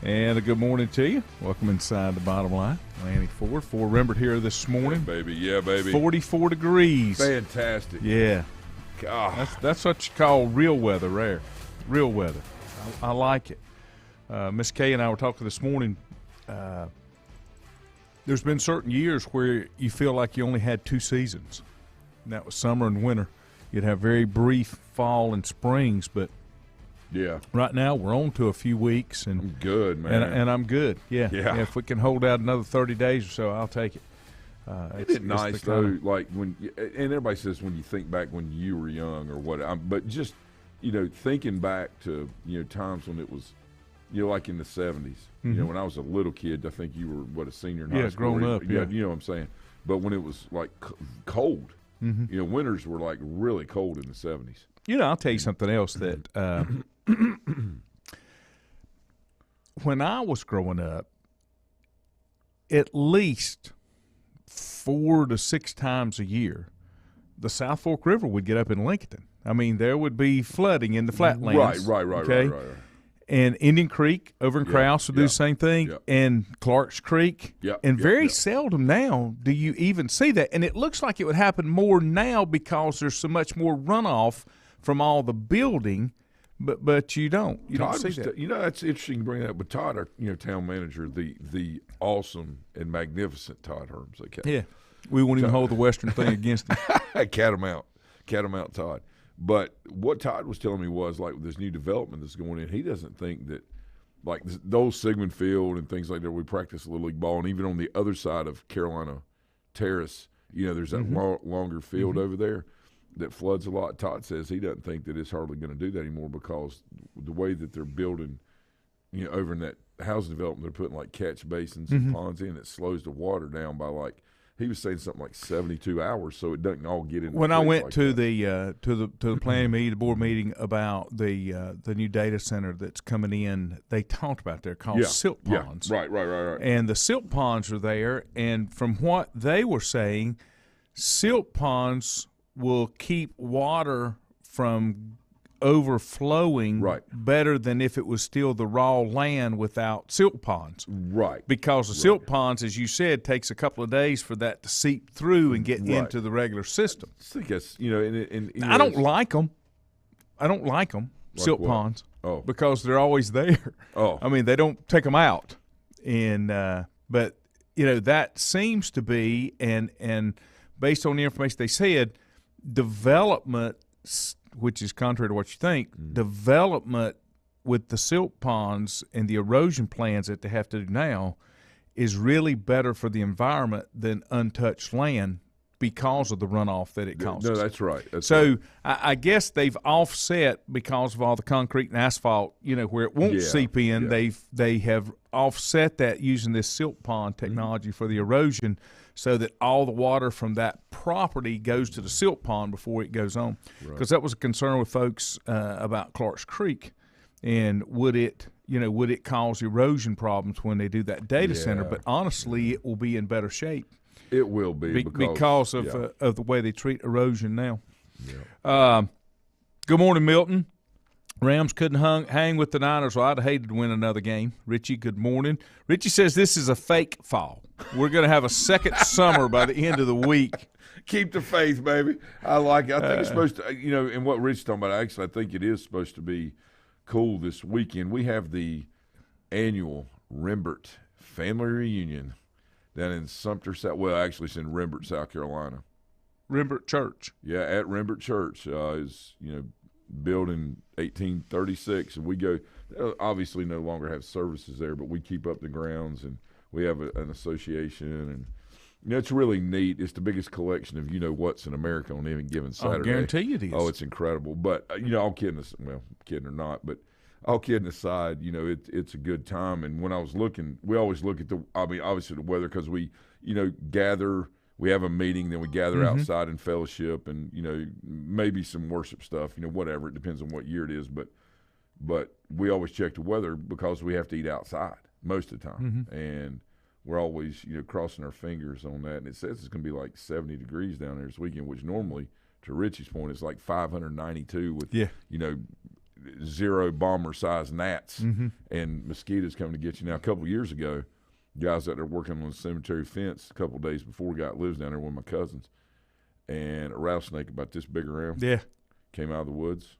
And a good morning to you. Welcome inside the Bottom Line. Lanny Ford, Fort Rembert here this morning. Yeah, baby. 44 degrees. Fantastic. Yeah. God. That's what you call real weather, rare. Real weather. I like it. Miss Kay and I were talking this morning. There's been certain years where you feel like you only had two seasons. And that was summer and winter. You'd have very brief fall and springs, but Yeah. right now we're on to a few weeks. And I'm good, man. And I'm good. Yeah. If we can hold out another 30 days or so, I'll take it. Isn't it nice, though, like when – and everybody says when you think back when you were young or what – but just, thinking back to, times when it was, like in the 70s. Mm-hmm. When I was a little kid, I think you were, a senior in high school. Grown up, yeah. You know what I'm saying? But when it was, like, cold, winters were, like, really cold in the 70s. I'll tell you something else that when I was growing up, at least 4 to 6 times a year, the South Fork River would get up in Lincoln. I mean, there would be flooding in the flatlands. Right. And Indian Creek over in Krause would do the same thing, and Clark's Creek. Very seldom now do you even see that. And it looks like it would happen more now because there's so much more runoff from all the building, but you don't. You don't see that. That's interesting to bring that up. But Todd, our town manager, the awesome and magnificent Todd Herms. Yeah, we won't even hold the Western thing against him. Catamount Todd. But what Todd was telling me was, like, with this new development that's going in, he doesn't think that, like, the old Sigmund Field and things like that, we practice Little League ball, and even on the other side of Carolina Terrace, there's that longer field over there that floods a lot. Todd says he doesn't think that it's hardly going to do that anymore because the way that they're building, over in that housing development, they're putting, like, catch basins and ponds in. It slows the water down by, like, he was saying something like 72 hours, so it doesn't all get in. When I went like to the planning meeting, the board meeting about the new data center that's coming in, they talked about they're called silt ponds. Right. And the silt ponds are there, and from what they were saying, silt ponds will keep water from overflowing better than if it was still the raw land without silt ponds. Right. Because the silt ponds, as you said, takes a couple of days for that to seep through and get into the regular system. I think that's, I don't like them. Silt ponds. Oh. Because they're always there. Oh. I mean, they don't take them out. And but, that seems to be, and based on the information they said, development, which is contrary to what you think, development with the silt ponds and the erosion plans that they have to do now is really better for the environment than untouched land because of the runoff that it causes. No, that's right. I guess they've offset because of all the concrete and asphalt, where it won't seep in. They have offset that using this silt pond technology for the erosion, so that all the water from that property goes to the silt pond before it goes on. Because that was a concern with folks about Clark's Creek, and would it cause erosion problems when they do that data center? But honestly, it will be in better shape. It will be because of the way they treat erosion now. Yeah. Good morning, Milton. Rams couldn't hang with the Niners. Well, I'd have hated to win another game. Richie, good morning. Richie says this is a fake fall. We're going to have a second summer by the end of the week. Keep the faith, baby. I like it. I think it's supposed to, and what Richie's talking about, actually, I think it is supposed to be cool this weekend. We have the annual Rembert family reunion down in Sumter, actually it's in Rembert, South Carolina. Rembert Church. Yeah, at Rembert Church is, built in 1836, and we go. Obviously, no longer have services there, but we keep up the grounds, and we have an association, and it's really neat. It's the biggest collection of what's in America on any given Saturday. I guarantee you it is. Oh, it's incredible. But all kidding or not, but all kidding aside, it's a good time. And when I was looking, we always look at obviously the weather, because we gather. We have a meeting, then we gather outside in fellowship, and maybe some worship stuff, whatever. It depends on what year it is, but we always check the weather because we have to eat outside most of the time, and we're always crossing our fingers on that. And it says it's going to be like 70 degrees down there this weekend, which normally, to Richie's point, is like 592 with zero bomber-sized gnats and mosquitoes coming to get you. Now, a couple of years ago, guys out there working on the cemetery fence a couple of days before got lives down there with my cousins, and a rattlesnake about this big around came out of the woods.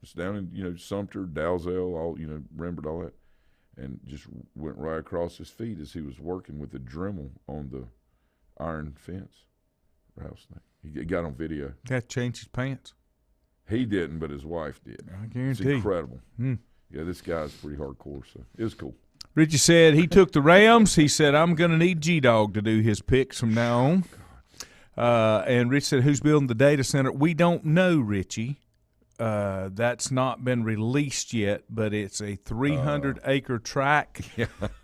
It's down in, Sumter, Dalzell, all, Rembert, all that, and just went right across his feet as he was working with the Dremel on the iron fence. Rattlesnake. He got on video. That changed his pants. He didn't, but his wife did. I guarantee. It's incredible. Yeah, this guy's pretty hardcore, so it was cool. Richie said he took the Rams. He said, I'm going to need G-Dog to do his picks from now on. And Rich said, who's building the data center? We don't know, Richie. That's not been released yet, but it's a 300-acre tract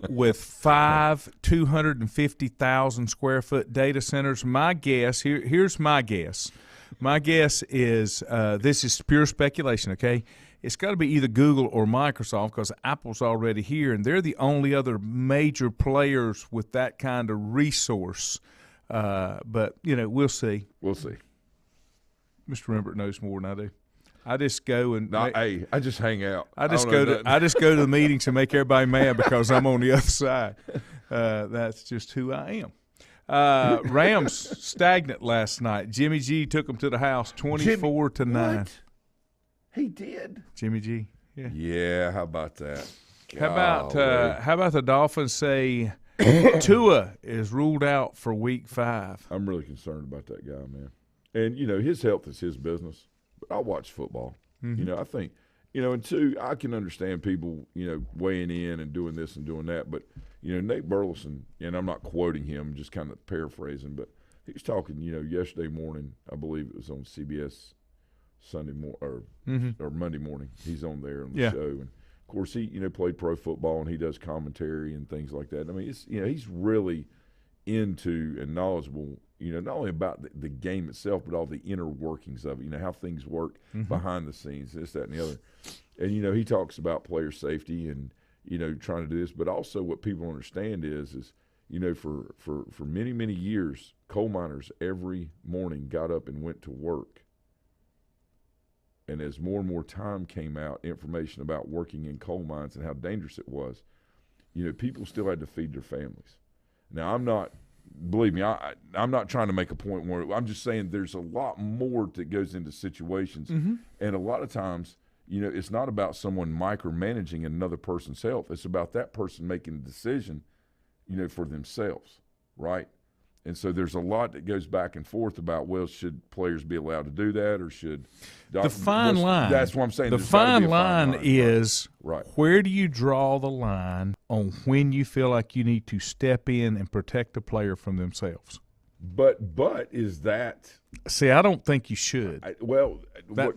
with 5 250,000-square-foot data centers. My guess, here's my guess. My guess is this is pure speculation, okay? It's got to be either Google or Microsoft because Apple's already here, and they're the only other major players with that kind of resource. But, we'll see. We'll see. Mr. Rembert knows more than I do. I just go and I just hang out. I just go to the meetings and make everybody mad because I'm on the other side. That's just who I am. Rams stagnant last night. Jimmy G took them to the house 24-9. What? He did. Jimmy G. Yeah. Yeah. How about that? How about the Dolphins say Tua is ruled out for Week 5? I'm really concerned about that guy, man. And his health is his business. I watch football. I think, and two, I can understand people, weighing in and doing this and doing that. But, Nate Burleson, and I'm not quoting him, just kind of paraphrasing, but he was talking, yesterday morning, I believe it was on CBS Sunday or Monday morning. He's on there on the show. And, of course, he, played pro football and he does commentary and things like that. I mean, it's, he's really into and knowledgeable, not only about the game itself, but all the inner workings of it, how things work behind the scenes, this, that, and the other. And, he talks about player safety and, trying to do this. But also what people understand is for many, many years, coal miners every morning got up and went to work. And as more and more time came out, information about working in coal mines and how dangerous it was, people still had to feed their families. Now, believe me, I'm not trying to make a point where I'm just saying there's a lot more that goes into situations. And a lot of times, it's not about someone micromanaging another person's health. It's about that person making a decision, for themselves, right? And so there's a lot that goes back and forth about, well, should players be allowed to do that or should the fine line? That's what I'm saying. The fine line is right. Where do you draw the line on when you feel like you need to step in and protect a player from themselves? But is that – see, I don't think you should.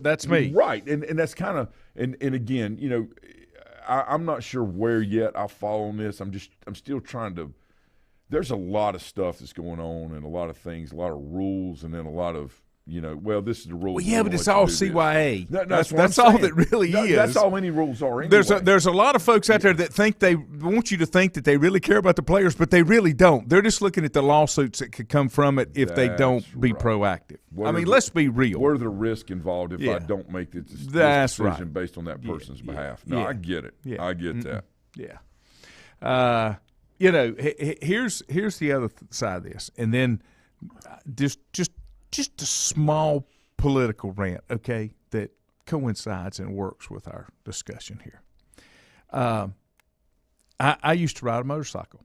That's me. Right, and that's kind of – and again, I'm not sure where yet I'll fall on this. I'm still trying to – there's a lot of stuff that's going on and a lot of things, a lot of rules, and then a lot of, this is the rule. Well, yeah, but it's all CYA. That's all that really is. That's all any rules are anyway. There's a lot of folks out there that think they want you to think that they really care about the players, but they really don't. They're just looking at the lawsuits that could come from it if they don't be proactive. Let's be real. What are the risks involved if I don't make this decision based on that person's behalf? No, I get it. Yeah. I get that. Yeah. Here's the other side of this, and then just a small political rant, okay, that coincides and works with our discussion here. I used to ride a motorcycle.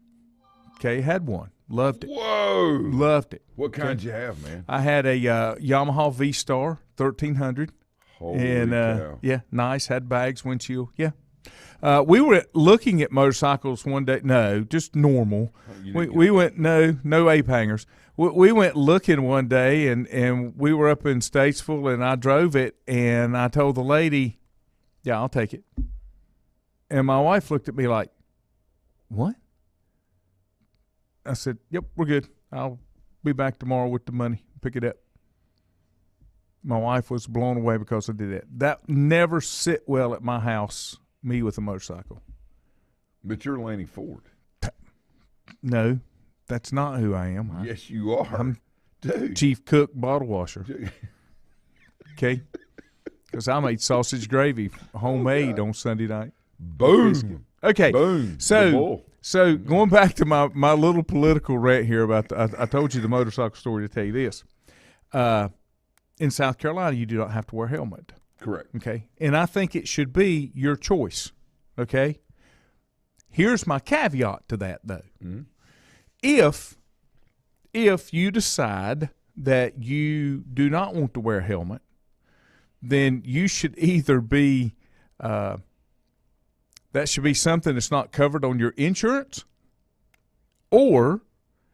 Okay, had one, loved it. Whoa, loved it. What kind did you have, man? I had a Yamaha V-Star 1300. Holy cow. Yeah, nice. Had bags, windshield. Yeah. We were looking at motorcycles one day. No, just normal. We went no ape hangers. We went looking one day, and we were up in Statesville, and I drove it, and I told the lady, "Yeah, I'll take it." And my wife looked at me like, "What?" I said, "Yep, we're good. I'll be back tomorrow with the money. Pick it up." My wife was blown away because I did that. That never sit well at my house. Me with a motorcycle. But you're Laney Ford. No, that's not who I am. Yes, you are. I'm Chief Cook Bottle Washer. Okay? because I made sausage gravy homemade on Sunday night. Boom. Okay. Boom. So going back to my little political rant here about I told you the motorcycle story to tell you this. In South Carolina, you do not have to wear a helmet. Correct. Okay. And I think it should be your choice. Okay. Here's my caveat to that, though. Mm-hmm. If you decide that you do not want to wear a helmet, then you should either be that should be something that's not covered on your insurance, or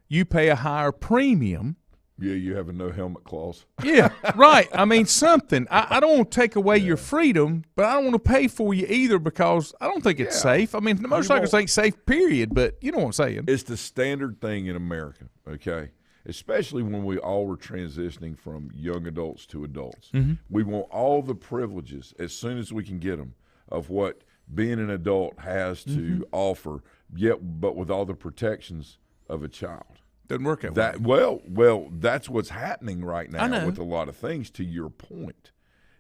you pay a higher premium. Yeah, you have a no helmet clause. Yeah, right. I mean, something. I don't want to take away your freedom, but I don't want to pay for you either because I don't think it's safe. I mean, the motorcycles ain't safe, period, but you know what I'm saying. It's the standard thing in America, okay? Especially when we all were transitioning from young adults to adults. Mm-hmm. We want all the privileges as soon as we can get them of what being an adult has to offer, but with all the protections of a child. Doesn't work that way. Well, that's what's happening right now with a lot of things, to your point.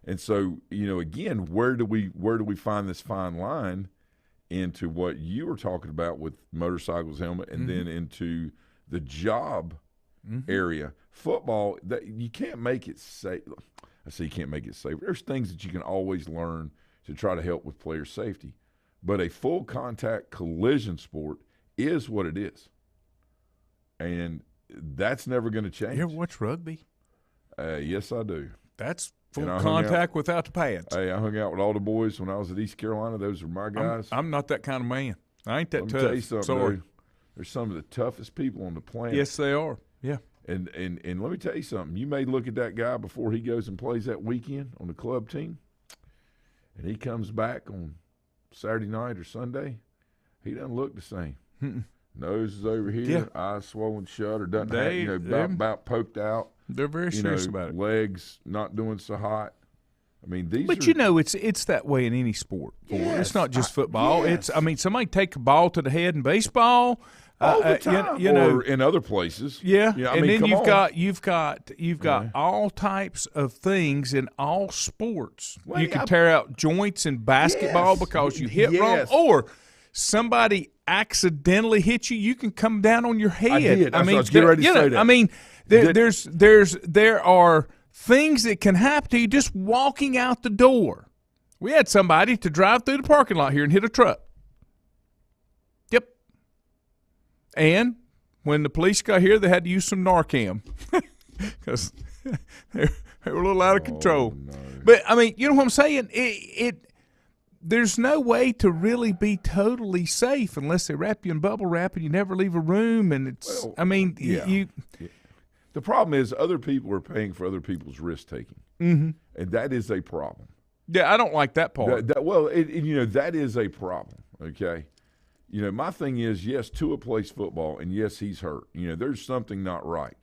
And so, again, where do we find this fine line into what you were talking about with motorcycles, helmet, and then into the job area? Football, that you can't make it safe. I say you can't make it safe. There's things that you can always learn to try to help with player safety. But a full contact collision sport is what it is. And that's never going to change. You ever watch rugby? Yes, I do. That's full contact without the pads. Hey, I hung out with all the boys when I was at East Carolina. Those are my guys. I'm not that kind of man. I ain't that tough. Let me tell you something. Sorry. They're some of the toughest people on the planet. Yes, they are. Yeah. And let me tell you something. You may look at that guy before he goes and plays that weekend on the club team, and he comes back on Saturday night or Sunday, he doesn't look the same. Nose is over here, eyes swollen shut, or doesn't have, about poked out. They're very serious about it. Legs not doing so hot. I mean, But it's that way in any sport. Yes, it's not just football. Yes. It's somebody take a ball to the head in baseball. All the time, or in other places. Yeah, and then you've got all types of things in all sports. Well, you can tear out joints in basketball because you hit wrong, or somebody accidentally hit you. You can come down on your head. I did. I was getting ready to say that. I mean, there are things that can happen to you just walking out the door. We had somebody to drive through the parking lot here and hit a truck. Yep. And when the police got here, they had to use some Narcan because they were a little out of control. No. But, I mean, you know what I'm saying? There's no way to really be totally safe unless they wrap you in bubble wrap and you never leave a room. And it's, The problem is other people are paying for other people's risk taking, and that is a problem. Yeah, I don't like that part. That is a problem. Okay, my thing is, yes, Tua plays football, and yes, he's hurt. There's something not right.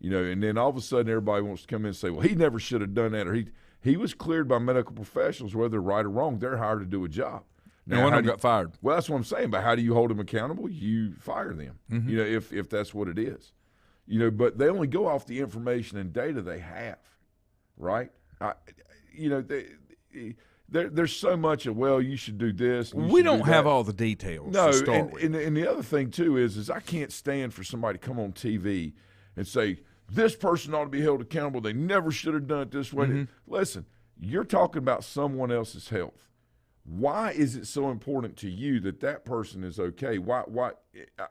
And then all of a sudden, everybody wants to come in and say, "Well, he never should have done that," or he was cleared by medical professionals, whether right or wrong. They're hired to do a job. Now, one of them got fired. Well, that's what I'm saying. But how do you hold them accountable? You fire them. If that's what it is. But they only go off the information and data they have, right? There's so much of, well, you should do this. We don't have all the details. No, and the other thing, too, is I can't stand for somebody to come on TV and say, this person ought to be held accountable. They never should have done it this way. Listen, you're talking about someone else's health. Why is it so important to you that person is okay? Why?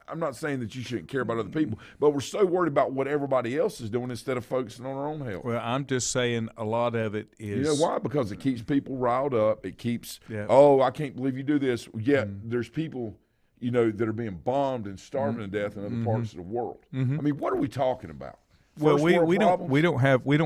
I'm not saying that you shouldn't care about other people, but we're so worried about what everybody else is doing instead of focusing on our own health. Well, I'm just saying a lot of it is. You know why? Because it keeps people riled up. It keeps, I can't believe you do this. Yet there's people, that are being bombed and starving to death in other parts of the world. I mean, what are we talking about? Well, we don't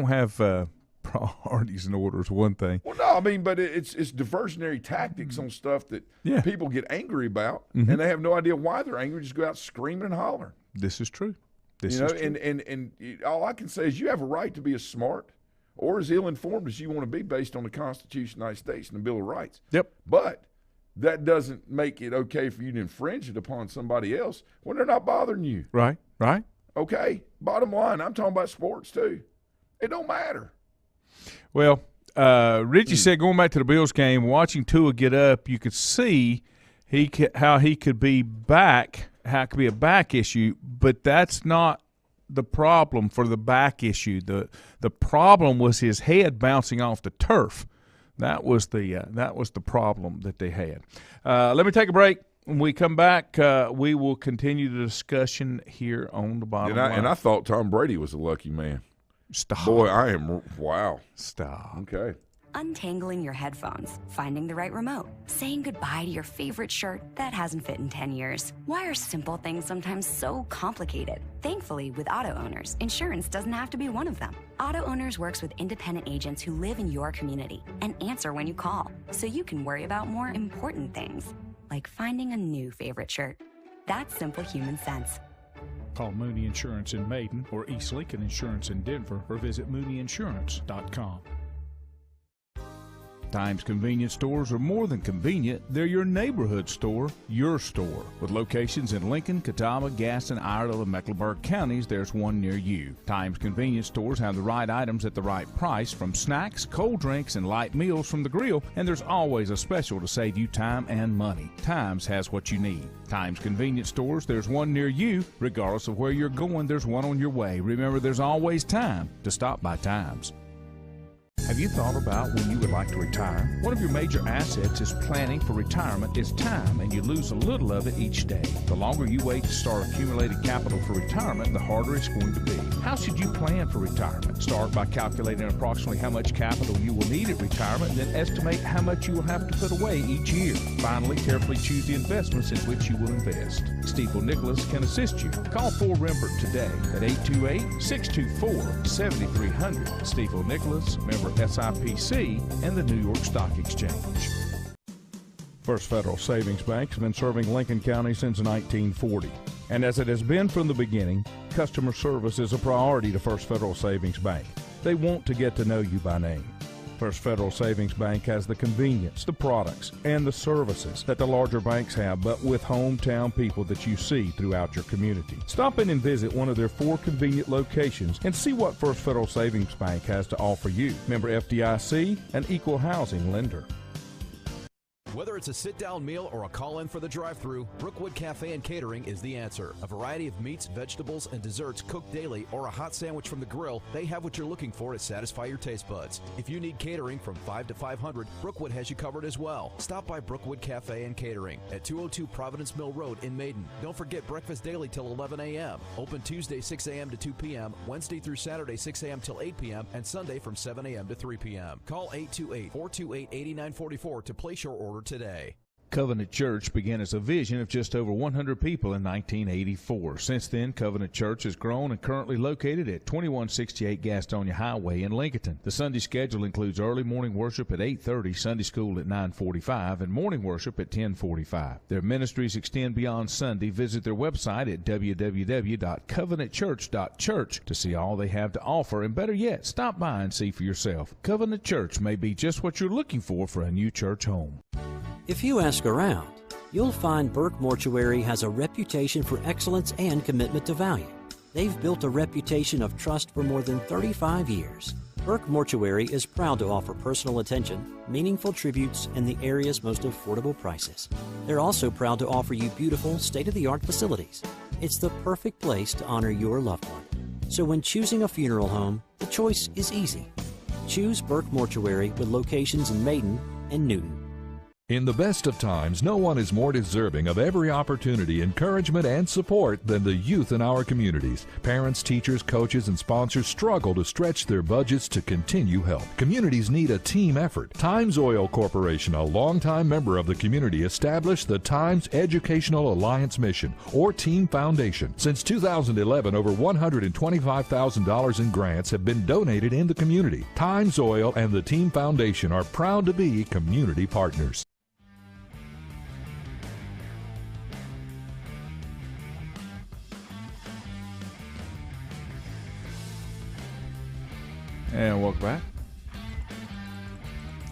have priorities and orders. One thing. Well, no, I mean, but it's diversionary tactics on stuff that people get angry about, and they have no idea why they're angry. Just go out screaming and hollering. This is true. And all I can say is you have a right to be as smart or as ill-informed as you want to be based on the Constitution of the United States and the Bill of Rights. Yep. But that doesn't make it okay for you to infringe it upon somebody else when they're not bothering you. Right. Okay. Bottom line, I'm talking about sports too. It don't matter. Well, Richie said going back to the Bills game, watching Tua get up, you could see how he could be back, how it could be a back issue, but that's not the problem for the back issue. The problem was his head bouncing off the turf. That was the problem that they had. Let me take a break. When we come back, we will continue the discussion here on the bottom line. And I thought Tom Brady was a lucky man. Stop. Boy, I am. Wow. Stop. Okay. Untangling your headphones, finding the right remote, saying goodbye to your favorite shirt that hasn't fit in 10 years. Why are simple things sometimes so complicated? Thankfully, with auto owners, insurance doesn't have to be one of them. Auto Owners works with independent agents who live in your community and answer when you call, so you can worry about more important things, like finding a new favorite shirt. That's simple human sense. Call Mooney Insurance in Maiden or East Lincoln Insurance in Denver or visit MooneyInsurance.com. Times convenience stores are more than convenient. They're your neighborhood store, your store. With locations in Lincoln, Catawba, Gaston, Iredell, and Mecklenburg counties, there's one near you. Times convenience stores have the right items at the right price, from snacks, cold drinks, and light meals from the grill, and there's always a special to save you time and money. Times has what you need. Times convenience stores, there's one near you. Regardless of where you're going, there's one on your way. Remember, there's always time to stop by Times. Have you thought about when you would like to retire? One of your major assets is planning for retirement is time, and you lose a little of it each day. The longer you wait to start accumulating capital for retirement, the harder it's going to be. How should you plan for retirement? Start by calculating approximately how much capital you will need at retirement, and then estimate how much you will have to put away each year. Finally, carefully choose the investments in which you will invest. Stifel Nicholas can assist you. Call Ford Rembert today at 828-624-7300. Stifel Nicholas, member SIPC, and the New York Stock Exchange. First Federal Savings Bank has been serving Lincoln County since 1940. And as it has been from the beginning, customer service is a priority to First Federal Savings Bank. They want to get to know you by name. First Federal Savings Bank has the convenience, the products, and the services that the larger banks have, but with hometown people that you see throughout your community. Stop in and visit one of their 4 convenient locations and see what First Federal Savings Bank has to offer you. Member FDIC, an equal housing lender. Whether it's a sit-down meal or a call-in for the drive-thru, Brookwood Cafe and Catering is the answer. A variety of meats, vegetables, and desserts cooked daily, or a hot sandwich from the grill, they have what you're looking for to satisfy your taste buds. If you need catering from 5 to 500, Brookwood has you covered as well. Stop by Brookwood Cafe and Catering at 202 Providence Mill Road in Maiden. Don't forget breakfast daily till 11 a.m. Open Tuesday 6 a.m. to 2 p.m., Wednesday through Saturday 6 a.m. till 8 p.m., and Sunday from 7 a.m. to 3 p.m. Call 828-428-8944 to place your order today. Covenant Church began as a vision of just over 100 people in 1984. Since then, Covenant Church has grown and currently located at 2168 Gastonia Highway in Lincoln. The Sunday schedule includes early morning worship at 8:30, Sunday school at 9:45, and morning worship at 10:45. Their ministries extend beyond Sunday. Visit their website at www.covenantchurch.church to see all they have to offer, and better yet, stop by and see for yourself. Covenant Church may be just what you're looking for a new church home. If you ask around, you'll find Burke Mortuary has a reputation for excellence and commitment to value. They've built a reputation of trust for more than 35 years. Burke Mortuary is proud to offer personal attention, meaningful tributes, and the area's most affordable prices. They're also proud to offer you beautiful, state-of-the-art facilities. It's the perfect place to honor your loved one. So when choosing a funeral home, the choice is easy. Choose Burke Mortuary with locations in Maiden and Newton. In the best of times, no one is more deserving of every opportunity, encouragement, and support than the youth in our communities. Parents, teachers, coaches, and sponsors struggle to stretch their budgets to continue help. Communities need a team effort. Times Oil Corporation, a longtime member of the community, established the Times Educational Alliance Mission, or Team Foundation. Since 2011, over $125,000 in grants have been donated in the community. Times Oil and the Team Foundation are proud to be community partners. And welcome back.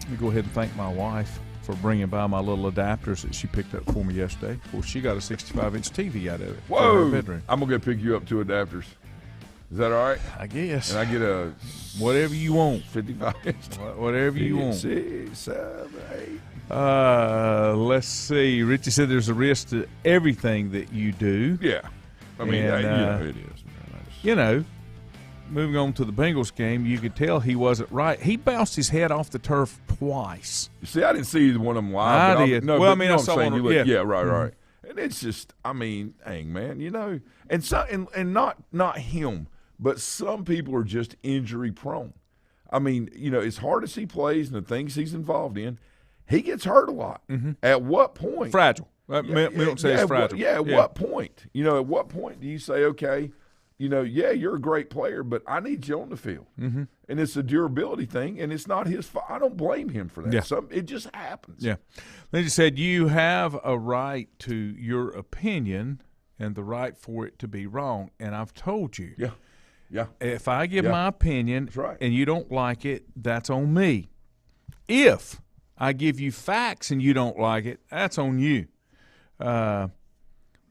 Let me go ahead and thank my wife for bringing by my little adapters that she picked up for me yesterday. Of course, she got a 65-inch TV out of it. Whoa! For her bedroom. I'm going to pick you up 2 adapters. Is that all right? I guess. And I get a whatever you want. 55 inch. Whatever you want. 6, 7, 8. Let's see. Richie said there's a risk to everything that you do. Yeah. I mean, it is. Man. Moving on to the Bengals game, you could tell he wasn't right. He bounced his head off the turf twice. You see, I didn't see either one of them live. I did. No, well, I mean, I saw one. Yeah, right. And it's just, I mean, dang, man, and not him, but some people are just injury prone. I mean, as hard as he plays and the things he's involved in, he gets hurt a lot. Mm-hmm. At what point? Fragile. Milton says fragile. At what point? At what point do you say, okay, you're a great player, but I need you on the field. Mm-hmm. And it's a durability thing, and it's not his fault. I don't blame him for that. Yeah. It just happens. Yeah. Lindsay said, you have a right to your opinion and the right for it to be wrong. And I've told you. Yeah. Yeah. If I give my opinion right. and you don't like it, that's on me. If I give you facts and you don't like it, that's on you.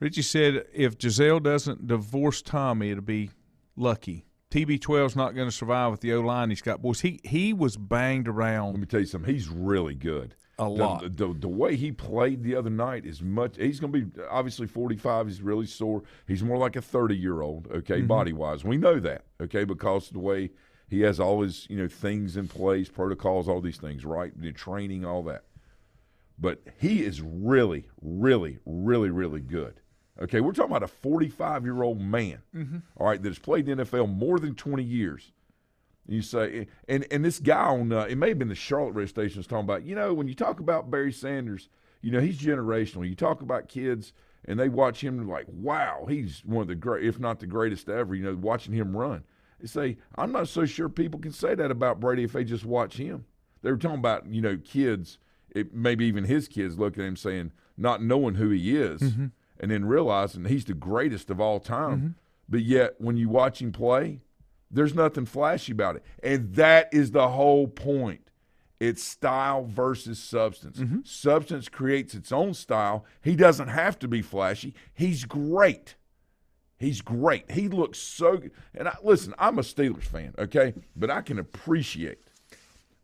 Richie said if Giselle doesn't divorce Tommy, it'll be lucky. TB12's not going to survive with the O-line he's got. Boys, he was banged around. Let me tell you something. He's really good. A lot. The way he played the other night is much – he's going to be obviously 45. He's really sore. He's more like a 30-year-old, okay, body-wise. We know that, okay, because of the way he has all his, things in place, protocols, all these things, right, the training, all that. But he is really, really, really, really good. Okay, we're talking about a 45-year-old man, all right, that has played in the NFL more than 20 years. You say, and this guy on, it may have been the Charlotte radio station was talking about, when you talk about Barry Sanders, he's generational. You talk about kids, and they watch him like, wow, he's one of the great, if not the greatest ever, watching him run. They say, I'm not so sure people can say that about Brady if they just watch him. They were talking about, kids, maybe even his kids looking at him saying, not knowing who he is. Mm-hmm. And then realizing he's the greatest of all time. Mm-hmm. But yet, when you watch him play, there's nothing flashy about it. And that is the whole point. It's style versus substance. Mm-hmm. Substance creates its own style. He doesn't have to be flashy. He's great. He's great. He looks so good. And listen, I'm a Steelers fan, okay? But I can appreciate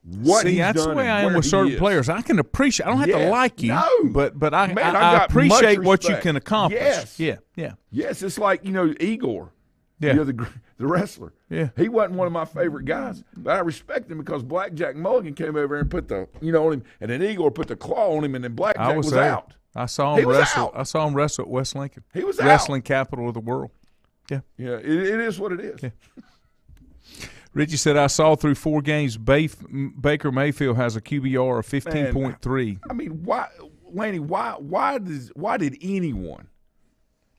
what he's that's done the way I am with certain players. I can appreciate. I don't have to like you, no. but I appreciate what you can accomplish. Yes. Yeah. Yes, it's like, Igor. Yeah. The wrestler. Yeah. He wasn't one of my favorite guys, but I respect him because Blackjack Mulligan came over and put the, on him, and then Igor put the claw on him, and then Blackjack was out. I saw him wrestle. I saw him wrestle at West Lincoln. He was wrestling capital of the world. Yeah. Yeah, it is what it is. Yeah. Richie said, I saw through 4 games Baker Mayfield has a QBR of 15.3. I mean, why, Lanny, why did anyone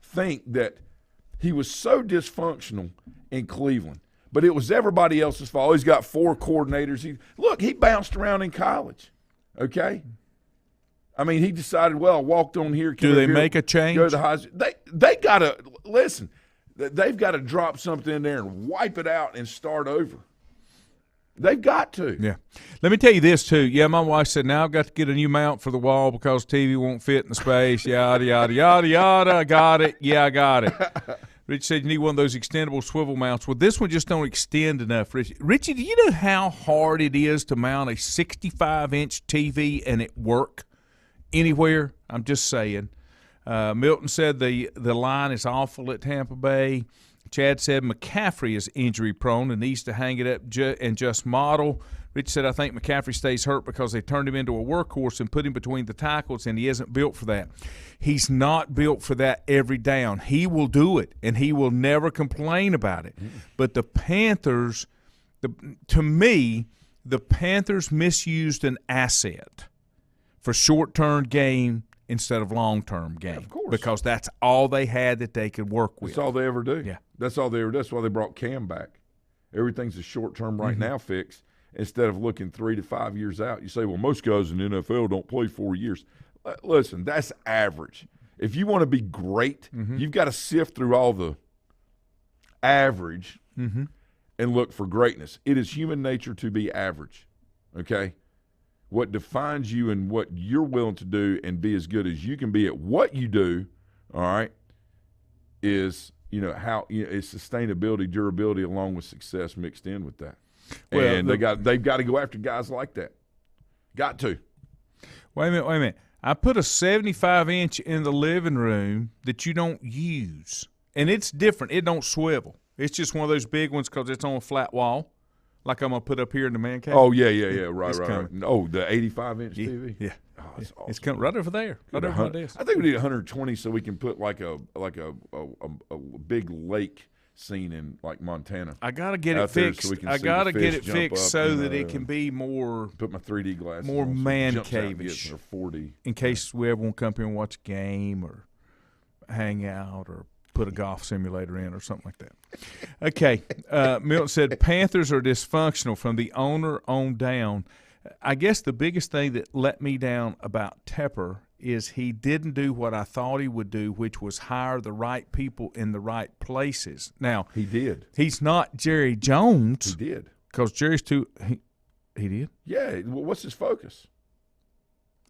think that he was so dysfunctional in Cleveland, but it was everybody else's fault? He's got 4 coordinators. He bounced around in college, okay? I mean, he decided, well, I walked on here. Do they make a change? Go to the highs. They got to – listen – they've got to drop something in there and wipe it out and start over. They've got to. Yeah. Let me tell you this, too. Yeah, my wife said, now I've got to get a new mount for the wall because TV won't fit in the space, yada, yada, yada, yada. I got it. Yeah, I got it. Richie said you need one of those extendable swivel mounts. Well, this one just don't extend enough, Richie. Richie, do you know how hard it is to mount a 65-inch TV and it work anywhere? I'm just saying. Milton said the line is awful at Tampa Bay. Chad said McCaffrey is injury-prone and needs to hang it up and just model. Rich said, I think McCaffrey stays hurt because they turned him into a workhorse and put him between the tackles, and he isn't built for that. He's not built for that every down. He will do it, and he will never complain about it. But the Panthers, to me, the Panthers misused an asset for short-term gain instead of long-term gain. Yeah, of course. Because that's all they had that they could work with. That's all they ever do. Yeah. That's all they ever do. That's why they brought Cam back. Everything's a short-term right now fix instead of looking 3 to 5 years out. You say, well, most guys in the NFL don't play 4 years. Listen, that's average. If you want to be great, you've got to sift through all the average and look for greatness. It is human nature to be average, okay? What defines you and what you're willing to do and be as good as you can be at what you do, all right, is, how it's sustainability, durability, along with success mixed in with that. Well, and they've got to go after guys like that. Got to. Wait a minute. I put a 75-inch in the living room that you don't use, and it's different. It don't swivel. It's just one of those big ones because it's on a flat wall, like I'm going to put up here in the man cave. Oh, yeah. Right. Oh, the 85-inch TV? Yeah. Oh, that's awesome. It's coming right over there. Right over my desk. I think we need 120 so we can put like a big lake scene in like Montana. I got to get it fixed. So I got to get it fixed so that it can be more. Put my 3D glasses more on, man so cave-ish. Or 4D. In case we ever want to come here and watch a game or hang out or put a golf simulator in or something like that. Okay. Milton said Panthers are dysfunctional from the owner on down. I guess the biggest thing that let me down about Tepper is he didn't do what I thought he would do, which was hire the right people in the right places. Now, he did. He's not Jerry Jones. He did. Because Jerry's too he did? Yeah. Well, what's his focus?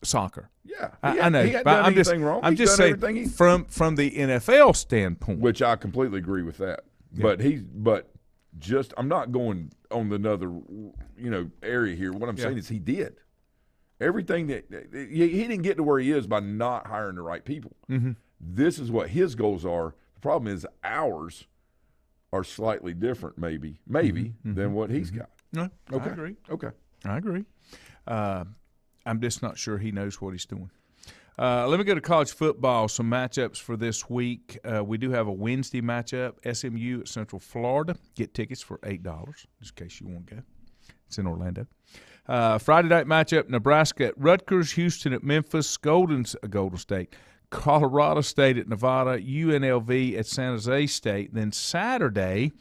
Soccer. Yeah. I know. He hadn't done anything wrong. I'm just saying from the NFL standpoint. Which I completely agree with that. Yeah. But I'm not going on another area here. What I'm saying is he did. Everything that he didn't get to where he is by not hiring the right people. Mm-hmm. This is what his goals are. The problem is ours are slightly different, maybe than what he's got. No, okay. I agree. Okay, I agree. I'm just not sure he knows what he's doing. Let me go to college football. Some matchups for this week. We do have a Wednesday matchup. SMU at Central Florida. Get tickets for $8, just in case you want to go. It's in Orlando. Friday night matchup, Nebraska at Rutgers, Houston at Memphis, Golden State, Colorado State at Nevada, UNLV at San Jose State. Then Saturday,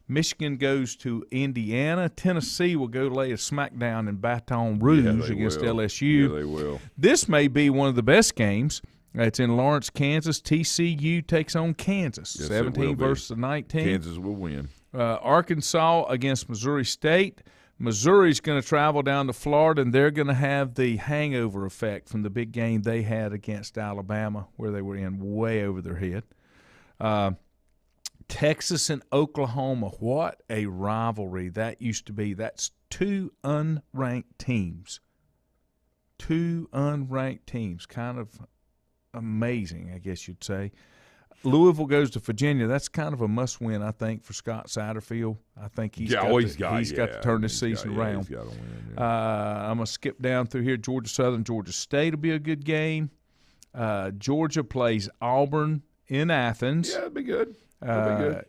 Michigan goes to Indiana. Tennessee will go lay a smackdown in Baton Rouge against LSU. Yeah, they will. This may be one of the best games. It's in Lawrence, Kansas. TCU takes on Kansas, yes, 17 versus 19. Kansas will win. Arkansas against Missouri State. Missouri's going to travel down to Florida, and they're going to have the hangover effect from the big game they had against Alabama, where they were in way over their head. Texas and Oklahoma, what a rivalry that used to be. That's two unranked teams. Kind of amazing, I guess you'd say. Louisville goes to Virginia. That's kind of a must-win, I think, for Scott Satterfield. I think he's got to turn this season around. He's got to win, I'm going to skip down through here. Georgia Southern, Georgia State will be a good game. Georgia plays Auburn in Athens. Yeah, it'll be good.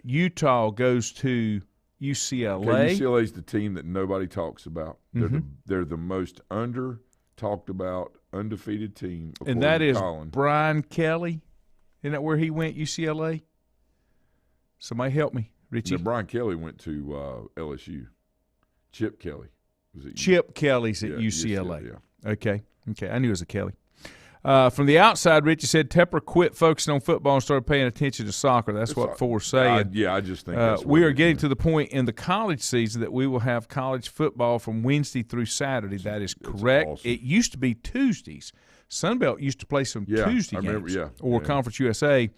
Utah goes to UCLA. Okay, UCLA's the team that nobody talks about. They're the most under-talked about, undefeated team. And that is Colin. Brian Kelly. Isn't that where he went, UCLA? Somebody help me, Richie. No, Brian Kelly went to LSU. Chip Kelly. Chip Kelly's at UCLA. Yeah. Okay. I knew it was a Kelly. From the outside, Richie said Tepper quit focusing on football and started paying attention to soccer. That's what Ford's saying. I just think that's we are getting to the point in the college season that we will have college football from Wednesday through Saturday. That is correct. Awesome. It used to be Tuesdays. Sunbelt used to play some Tuesday games or Conference USA.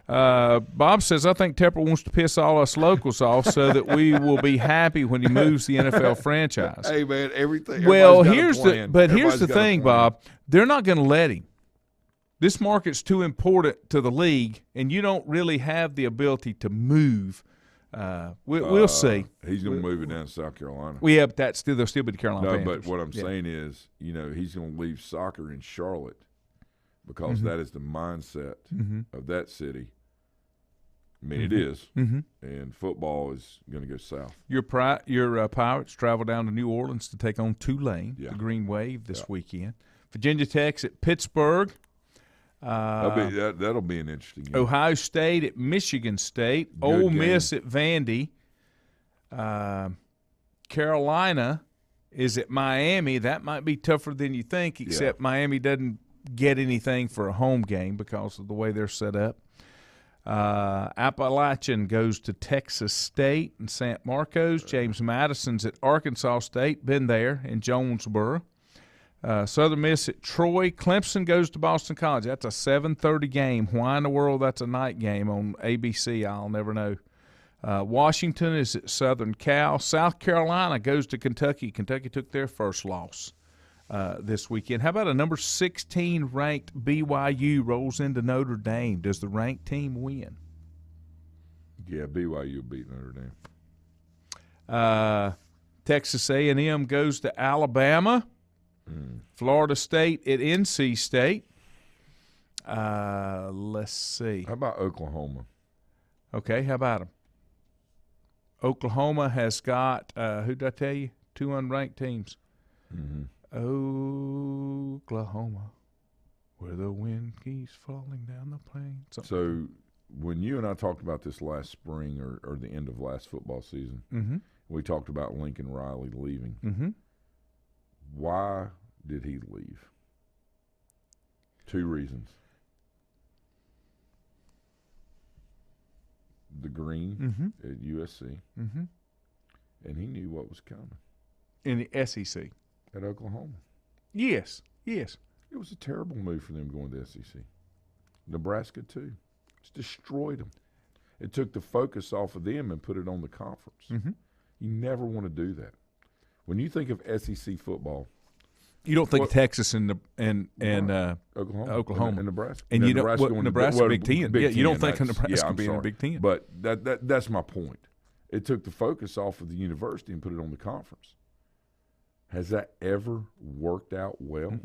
Bob says, I think Tepper wants to piss all us locals off so that we will be happy when he moves the NFL franchise. Hey, man, everything. Well, here's the thing, Bob. They're not going to let him. This market's too important to the league, and you don't really have the ability to move. We'll see. He's going to move it down to South Carolina. Yeah, but they'll still be the Carolina Panthers. But what I'm saying is, he's going to leave soccer in Charlotte because that is the mindset of that city. I mean, it is. And football is going to go south. Your Pirates travel down to New Orleans to take on Tulane, the Green Wave, this weekend. Virginia Tech's at Pittsburgh. That'll be an interesting game. Ohio State at Michigan State. Ole Miss at Vandy. Carolina is at Miami. That might be tougher than you think, except Miami doesn't get anything for a home game because of the way they're set up. Appalachian goes to Texas State and San Marcos. James Madison's at Arkansas State. Been there in Jonesboro. Southern Miss at Troy. Clemson goes to Boston College. That's a 7:30 game. Why in the world that's a night game on ABC? I'll never know. Washington is at Southern Cal. South Carolina goes to Kentucky. Kentucky took their first loss this weekend. How about a number 16 ranked BYU rolls into Notre Dame? Does the ranked team win? Yeah, BYU beat Notre Dame. Texas A&M goes to Alabama. Florida State at NC State. Let's see. How about Oklahoma? Okay, how about them? Oklahoma has got, who did I tell you? 2 unranked teams. Oklahoma, where the wind keeps falling down the plain. So when you and I talked about this last spring or the end of last football season, we talked about Lincoln Riley leaving. Why did he leave? 2 reasons. The green at USC, and he knew what was coming. In the SEC. At Oklahoma. Yes. It was a terrible move for them going to the SEC. Nebraska, too. It's destroyed them. It took the focus off of them and put it on the conference. You never want to do that. When you think of SEC football, you don't think Texas and Oklahoma and Nebraska, and you don't Nebraska Big Ten. Big Ten. You don't think of Nebraska being sorry. a Big Ten. But that's my point. It took the focus off of the university and put it on the conference. Has that ever worked out well?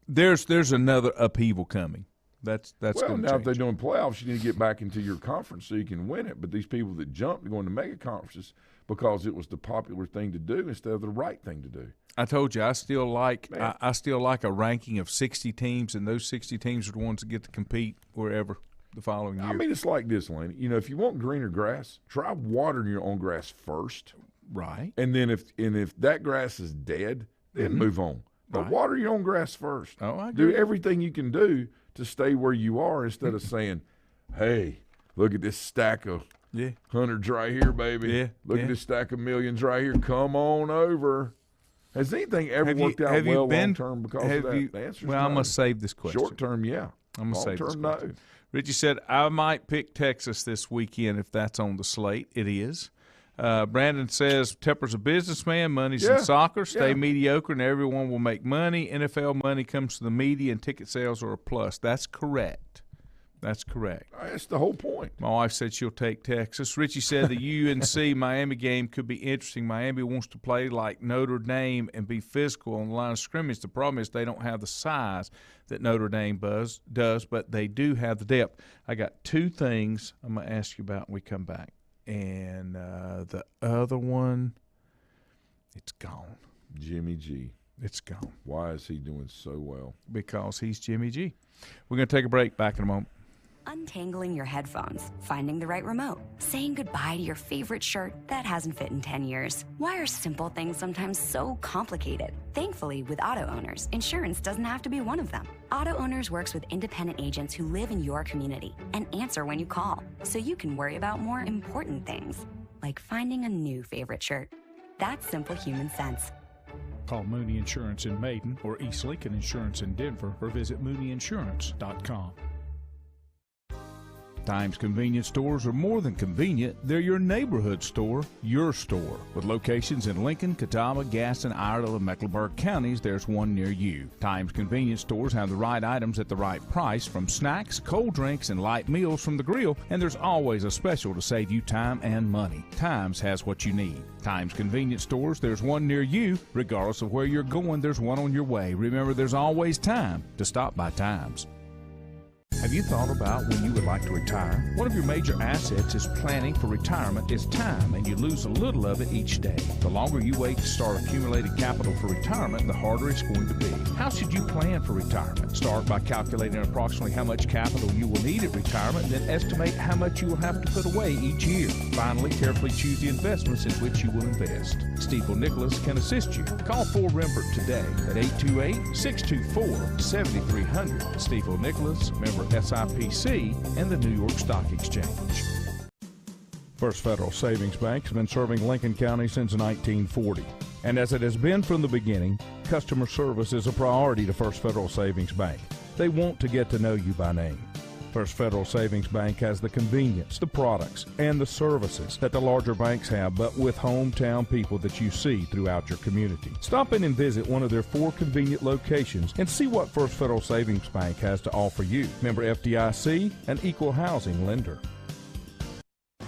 There's another upheaval coming. That's well, going to now change. if they're doing playoffs, you need to get back into your conference so you can win it. But these people that jumped are going to mega conferences because it was the popular thing to do instead of the right thing to do. I told you I still like a ranking of 60 teams, and those 60 teams are the ones that get to compete wherever the following year. I mean, it's like this, Laney. You know, if you want greener grass, try watering your own grass first. Right. And then if that grass is dead, then move on. But water your own grass first. Oh, I agree. Do everything you can do to stay where you are instead of saying, hey, look at this stack of hundreds right here, baby. Look at this stack of millions right here. Come on over. Has anything ever worked out well long-term because of that? The answer's no. I'm going to save this question. Short-term, yeah. I'm going to save this question. Long-term, no. Richie said, I might pick Texas this weekend if that's on the slate. It is. Brandon says, Tepper's a businessman. Money's in soccer. Stay mediocre, and everyone will make money. NFL money comes to the media, and ticket sales are a plus. That's correct. That's correct. That's the whole point. My wife said she'll take Texas. Richie said the UNC-Miami game could be interesting. Miami wants to play like Notre Dame and be physical on the line of scrimmage. The problem is they don't have the size that Notre Dame does, but they do have the depth. I got 2 things I'm going to ask you about when we come back. And the other one, it's gone. Jimmy G. It's gone. Why is he doing so well? Because he's Jimmy G. We're going to take a break. Back in a moment. Untangling your headphones, finding the right remote, saying goodbye to your favorite shirt that hasn't fit in 10 years. Why are simple things sometimes so complicated? Thankfully, with auto owners, insurance doesn't have to be one of them. Auto Owners works with independent agents who live in your community and answer when you call, so you can worry about more important things, like finding a new favorite shirt. That's simple human sense. Call Mooney Insurance in Maiden or East Lincoln Insurance in Denver or visit MooneyInsurance.com. Times convenience stores are more than convenient. They're your neighborhood store, your store. With locations in Lincoln, Catawba, Gaston, Iredell, and Mecklenburg counties, there's one near you. Times convenience stores have the right items at the right price, from snacks, cold drinks, and light meals from the grill, and there's always a special to save you time and money. Times has what you need. Times convenience stores, there's one near you. Regardless of where you're going, there's one on your way. Remember, there's always time to stop by Times. Have you thought about when you would like to retire? One of your major assets is planning for retirement is time, and you lose a little of it each day. The longer you wait to start accumulating capital for retirement, the harder it's going to be. How should you plan for retirement? Start by calculating approximately how much capital you will need at retirement, then estimate how much you will have to put away each year. Finally, carefully choose the investments in which you will invest. Stifel Nicholas can assist you. Call Ford Rembert today at 828-624-7300. Stifel Nicholas, member SIPC, and the New York Stock Exchange. First Federal Savings Bank has been serving Lincoln County since 1940. And as it has been from the beginning, customer service is a priority to First Federal Savings Bank. They want to get to know you by name. First Federal Savings Bank has the convenience, the products, and the services that the larger banks have, but with hometown people that you see throughout your community. Stop in and visit one of their 4 convenient locations and see what First Federal Savings Bank has to offer you. Member FDIC, an equal housing lender.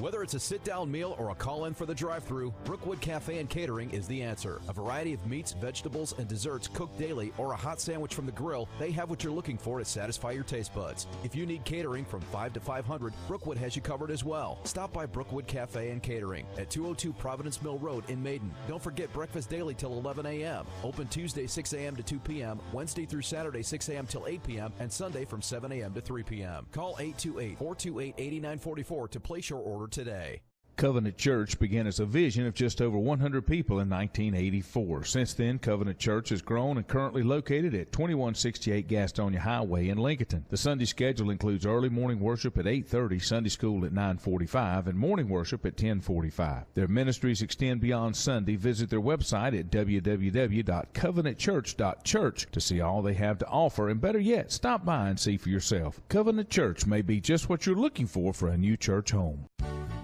Whether it's a sit-down meal or a call-in for the drive-thru, Brookwood Cafe and Catering is the answer. A variety of meats, vegetables, and desserts cooked daily, or a hot sandwich from the grill, they have what you're looking for to satisfy your taste buds. If you need catering from 5 to 500, Brookwood has you covered as well. Stop by Brookwood Cafe and Catering at 202 Providence Mill Road in Maiden. Don't forget breakfast daily till 11 a.m. Open Tuesday 6 a.m. to 2 p.m., Wednesday through Saturday 6 a.m. till 8 p.m., and Sunday from 7 a.m. to 3 p.m. Call 828-428-8944 to place your order today. Covenant Church began as a vision of just over 100 people in 1984. Since then, Covenant Church has grown and currently located at 2168 Gastonia Highway in Lincoln. The Sunday schedule includes early morning worship at 8:30, Sunday school at 9:45, and morning worship at 10:45. Their ministries extend beyond Sunday. Visit their website at www.covenantchurch.church to see all they have to offer, and better yet, stop by and see for yourself. Covenant Church may be just what you're looking for a new church home.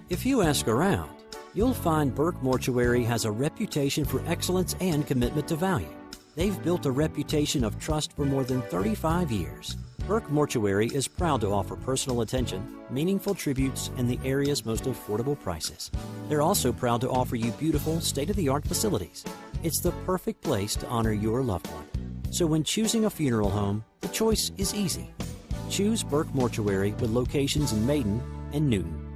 If you ask around, you'll find Burke Mortuary has a reputation for excellence and commitment to value. They've built a reputation of trust for more than 35 years. Burke Mortuary is proud to offer personal attention, meaningful tributes, and the area's most affordable prices. They're also proud to offer you beautiful, state-of-the-art facilities. It's the perfect place to honor your loved one. So when choosing a funeral home, the choice is easy. Choose Burke Mortuary with locations in Maiden and Newton.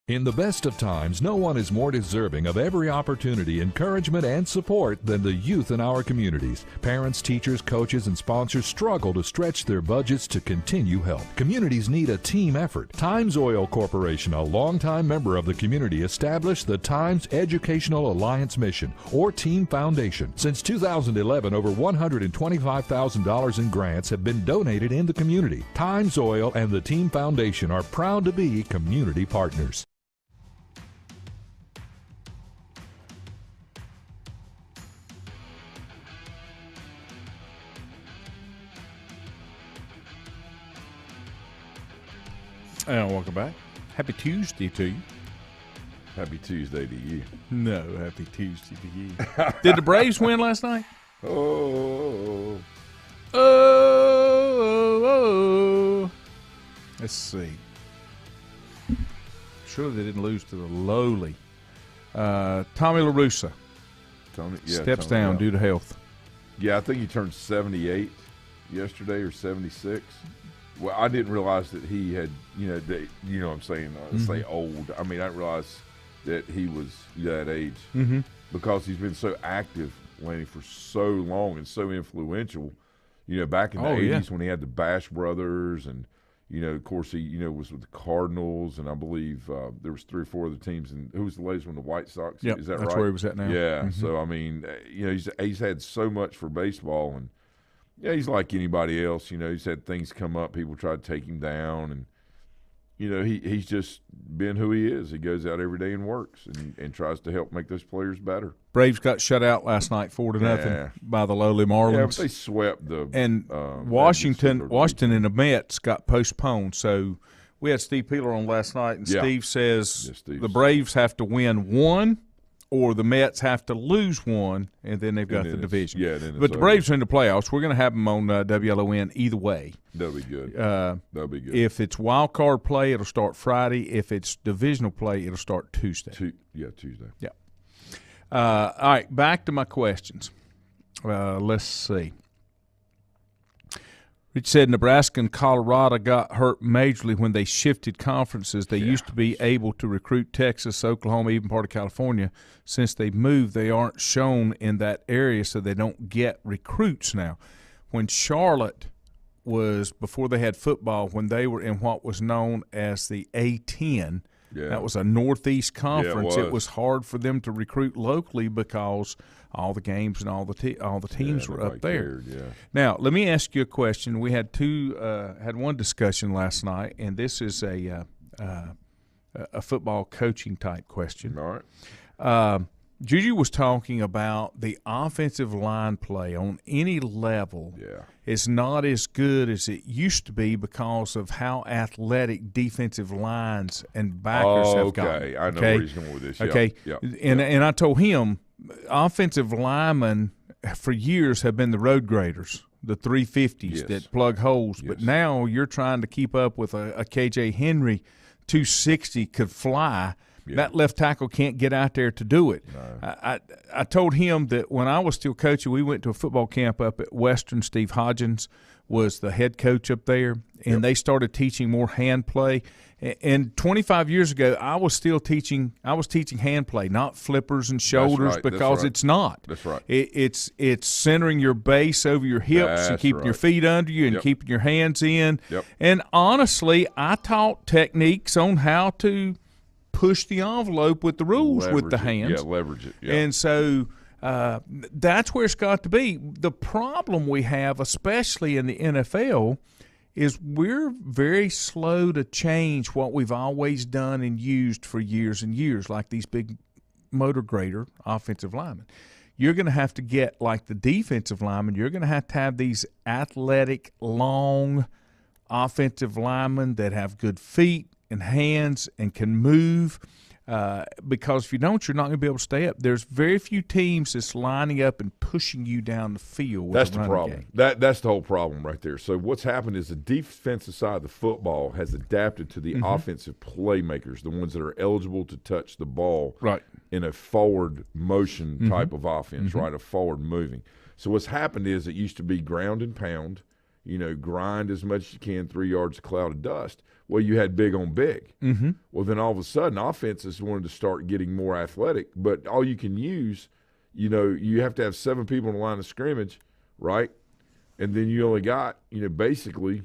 In the best of times, no one is more deserving of every opportunity, encouragement, and support than the youth in our communities. Parents, teachers, coaches, and sponsors struggle to stretch their budgets to continue help. Communities need a team effort. Times Oil Corporation, a longtime member of the community, established the Times Educational Alliance Mission, or Team Foundation. Since 2011, over $125,000 in grants have been donated in the community. Times Oil and the Team Foundation are proud to be community partners. And welcome back. Happy Tuesday to you. Happy Tuesday to you. No, happy Tuesday to you. Did the Braves win last night? Oh. Let's see. Surely they didn't lose to the lowly. Tommy La Russa steps down due to health. Yeah, I think he turned 78 yesterday or 76. Well, I didn't realize that he had, what I'm saying, say old. I mean, I didn't realize that he was that age because he's been so active, Laney, for so long and so influential. Back in the 80s when he had the Bash Brothers and, of course, he, was with the Cardinals, and I believe there was 3 or 4 other teams. And who was the latest one? The White Sox? Yep, is that that's right? where he was at now. Yeah. So, I mean, he's had so much for baseball, and yeah, he's like anybody else. He's had things come up. People try to take him down, and he's just been who he is. He goes out every day and works and tries to help make those players better. Braves got shut out last night 4-0 by the lowly Marlins. Yeah, but they swept the Washington and the Mets got postponed. So we had Steve Peeler on last night, and Steve says the Braves have to win one, or the Mets have to lose one, and then they've got the division. But the Braves are in the playoffs. We're going to have them on WLON either way. That'll be good. That'll be good. If it's wild card play, it'll start Friday. If it's divisional play, it'll start Tuesday. Tuesday. Yeah. All right, back to my questions. Let's see. Rich said Nebraska and Colorado got hurt majorly when they shifted conferences. They used to be able to recruit Texas, Oklahoma, even part of California. Since they moved, they aren't shown in that area, so they don't get recruits now. When Charlotte was, before they had football, when they were in what was known as the A-10, that was a Northeast conference. It was hard for them to recruit locally because all the games and all the teams were up there. Now, let me ask you a question. We had one discussion last night, and this is a a football coaching type question. All right. Juju was talking about the offensive line play on any level is not as good as it used to be because of how athletic defensive lines and backers have gotten. I know where he's going with this. Okay. And I told him offensive linemen for years have been the road graders, the 350s that plug holes. But now you're trying to keep up with a KJ Henry, 260 could fly. Yeah. That left tackle can't get out there to do it. No. I told him that when I was still coaching, we went to a football camp up at Western. Steve Hodgins was the head coach up there, and they started teaching more hand play. And 25 years ago, I was teaching hand play, not flippers and shoulders, because it's not. That's right. It's centering your base over your hips and keeping your feet under you and keeping your hands in. Yep. And honestly, I taught techniques on how to push the envelope with the rules with the hands. Yeah, leverage it. Yeah. And so that's where it's got to be. The problem we have, especially in the NFL, is we're very slow to change what we've always done and used for years and years, like these big motor grader offensive linemen. You're going to have to get, like the defensive linemen, you're going to have these athletic, long offensive linemen that have good feet and hands and can move, because if you don't, you're not going to be able to stay up. There's very few teams that's lining up and pushing you down the field with that's the the problem game. That's the whole problem right there. So what's happened is the defensive side of the football has adapted to the offensive playmakers, the ones that are eligible to touch the ball in a forward motion type of offense, right, a forward moving. So what's happened is it used to be ground and pound, grind as much as you can, 3 yards, a cloud of dust. Well, you had big on big. Well, then all of a sudden, offenses wanted to start getting more athletic. But all you can use, you have to have 7 people in the line of scrimmage, right? And then you only got, basically,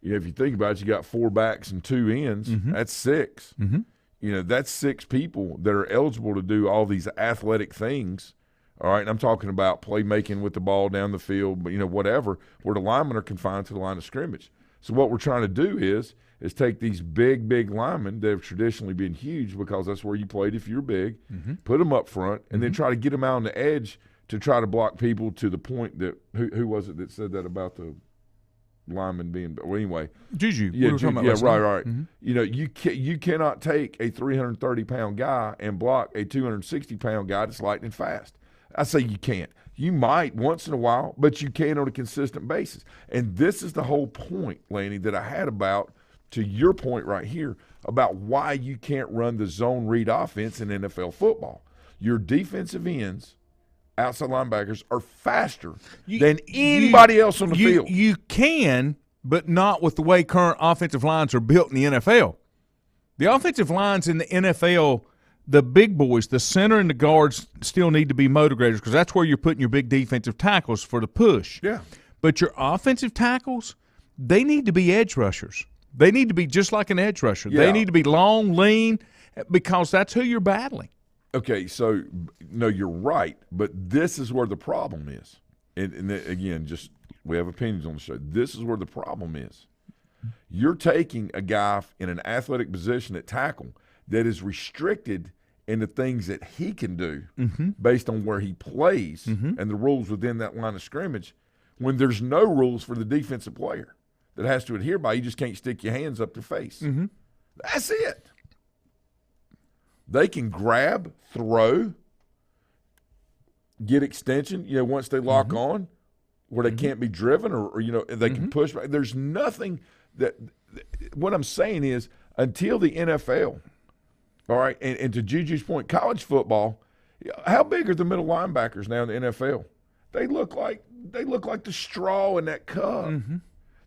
if you think about it, you got 4 backs and 2 ends. That's 6. That's 6 people that are eligible to do all these athletic things. All right, and I'm talking about playmaking with the ball down the field, but whatever, where the linemen are confined to the line of scrimmage. So what we're trying to do is take these big linemen that have traditionally been huge, because that's where you played if you're big, put them up front, and then try to get them out on the edge to try to block people to the point that who was it that said that about the lineman being – well, anyway. Juju. Right. You cannot take a 330-pound guy and block a 260-pound guy that's lightning fast. I say you can't. You might once in a while, but you can't on a consistent basis. And this is the whole point, Lanny, that I had about, to your point right here, about why you can't run the zone read offense in NFL football. Your defensive ends, outside linebackers, are faster than anybody else on the field. You can, but not with the way current offensive lines are built in the NFL. The offensive lines in the NFL – the big boys, the center and the guards, still need to be motor graders, because that's where you're putting your big defensive tackles for the push. Yeah. But your offensive tackles, they need to be edge rushers. They need to be just like an edge rusher. Yeah. They need to be long, lean, because that's who you're battling. Okay, so, no, you're right, but this is where the problem is. And again, just we have opinions on the show. This is where the problem is. You're taking a guy in an athletic position at tackle that is restricted in the things that he can do based on where he plays and the rules within that line of scrimmage, when there's no rules for the defensive player that has to adhere by. You just can't stick your hands up to face. That's it. They can grab, throw, get extension, once they lock on, where they can't be driven or they can push back. There's nothing that – what I'm saying is, until the NFL – all right, and to Juju's point, college football, how big are the middle linebackers now in the NFL? They look like the straw in that cup.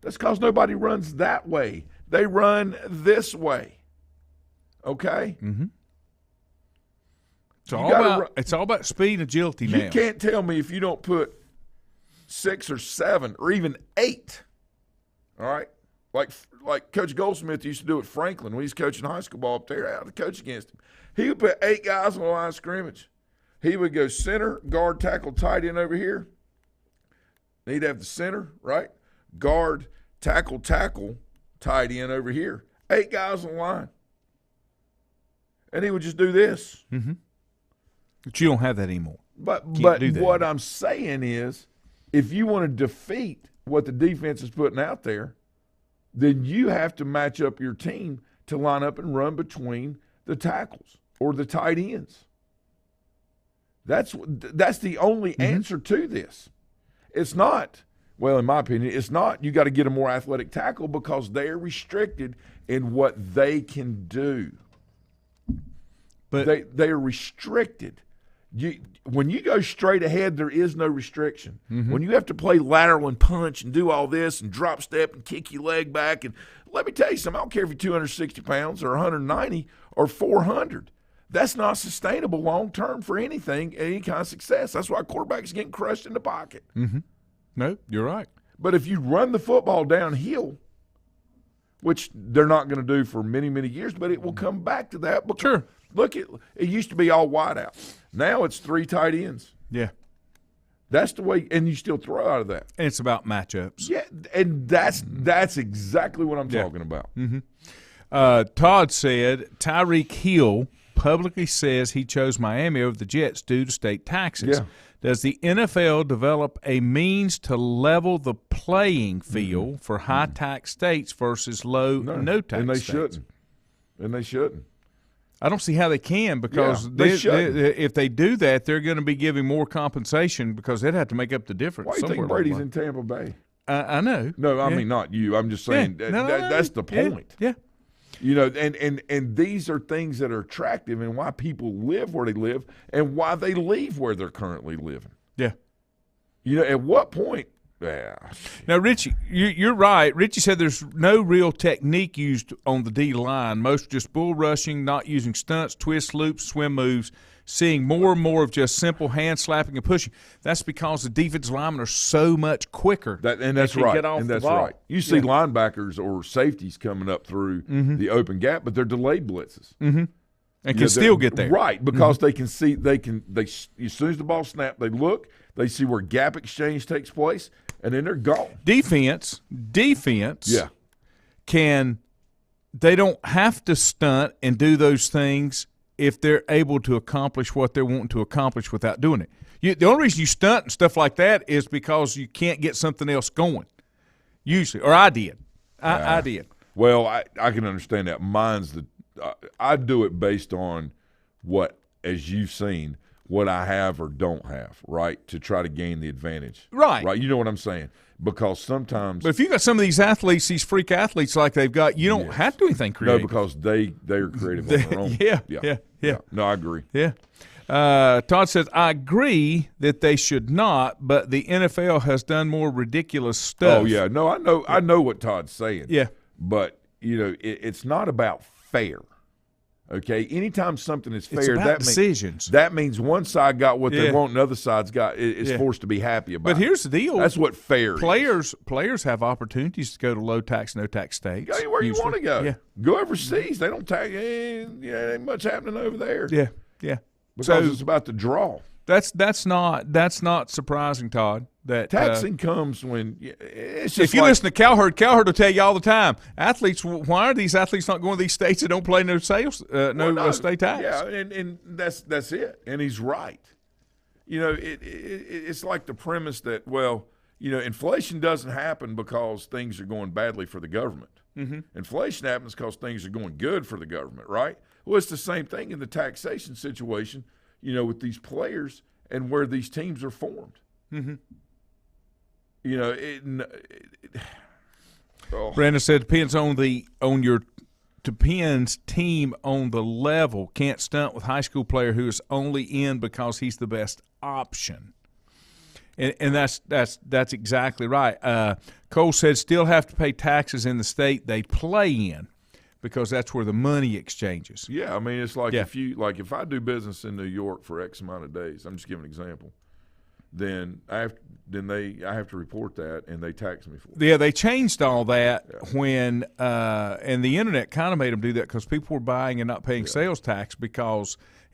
That's because nobody runs that way. They run this way. Okay? It's all about speed and agility now. You can't tell me if you don't put 6 or 7 or even 8, all right? Like Coach Goldsmith used to do at Franklin when he was coaching high school ball up there. I had to coach against him. He would put 8 guys on the line of scrimmage. He would go center, guard, tackle, tight end over here. He'd have the center, right? Guard, tackle, tight end over here. 8 guys on the line. and he would just do this. Mm-hmm. But you don't have that anymore. But what anymore. I'm saying is, if you want to defeat what the defense is putting out there, then you have to match up your team to line up and run between the tackles or the tight ends. That's the only answer to this. It's not, well, in my opinion, it's not you got to get a more athletic tackle because they're restricted in what they can do. But they're restricted. When you go straight ahead, there is no restriction. Mm-hmm. When you have to play lateral and punch and do all this and drop step and kick your leg back, and let me tell you something, I don't care if you're 260 pounds or 190 or 400. That's not sustainable long-term for anything, any kind of success. That's why quarterbacks getting crushed in the pocket. Mm-hmm. No, you're right. But if you run the football downhill, which they're not going to do for many, many years, but it will come back to that. Because, sure. Look, it used to be all wideouts. Now it's 3 tight ends. Yeah. That's the way, and you still throw out of that. And it's about matchups. Yeah, and that's exactly what I'm talking about. Mm-hmm. Todd said Tyreek Hill publicly says he chose Miami over the Jets due to state taxes. Yeah. Does the NFL develop a means to level the playing field for high-tax states versus no-tax states? And they shouldn't. I don't see how they can because if they do that, they're going to be giving more compensation because they'd have to make up the difference. Why do you think Brady's in Tampa Bay? I know. No, I mean not you. I'm just saying that's the point. Yeah. You know, and these are things that are attractive and why people live where they live and why they leave where they're currently living. Yeah. You know, at what point? Now, Richie, you're right. Richie said there's no real technique used on the D line. Most just bull rushing, not using stunts, twists, loops, swim moves, seeing more and more of just simple hand slapping and pushing. That's because the defensive linemen are so much quicker. That's right. You see linebackers or safeties coming up through the open gap, but they're delayed blitzes. Mm-hmm. And can still get there. Right, because they can see as soon as the ball snaps, they look, they see where gap exchange takes place, and then they're gone. Defense they don't have to stunt and do those things if they're able to accomplish what they're wanting to accomplish without doing it. The only reason you stunt and stuff like that is because you can't get something else going, usually. Or I did. I did. Well, I can understand that. I do it based on what, as you've seen, what I have or don't have, right, to try to gain the advantage. Right. You know what I'm saying? Because sometimes – But if you got some of these athletes, these freak athletes like they've got, you don't have to do anything creative. No, because they are creative on their own. Yeah. No, I agree. Yeah. Todd says, I agree that they should not, but the NFL has done more ridiculous stuff. Oh, yeah. No, I know what Todd's saying. Yeah. But, you know, it's not about fair. Okay, anytime something is fair, that means one side got what they want, and the other side's is forced to be happy about. But here's the deal: that's what fair is. Players have opportunities to go to low tax, no tax states. Go anywhere you want to go. Yeah. Go overseas. They don't tax. Ain't much happening over there. Yeah. Because it's about the draw. That's not surprising, Todd. That taxing comes when it's just if you listen to Cowherd will tell you all the time. Athletes, why are these athletes not going to these states that don't play no sales, state tax? Yeah, and that's it. And he's right. You know, it's like the premise that inflation doesn't happen because things are going badly for the government. Mm-hmm. Inflation happens because things are going good for the government, right? Well, it's the same thing in the taxation situation. You know, with these players and where these teams are formed. Mm-hmm. You know, Brandon said depends team on the level. Can't stunt with high school player who is only in because he's the best option. And that's exactly right. Cole said still have to pay taxes in the state they play in, because that's where the money exchanges. Yeah, I mean, it's like if I do business in New York for X amount of days, I'm just giving an example, then I have to report that, and they tax me for it. Yeah, they changed all that when and the internet kind of made them do that because people were buying and not paying sales tax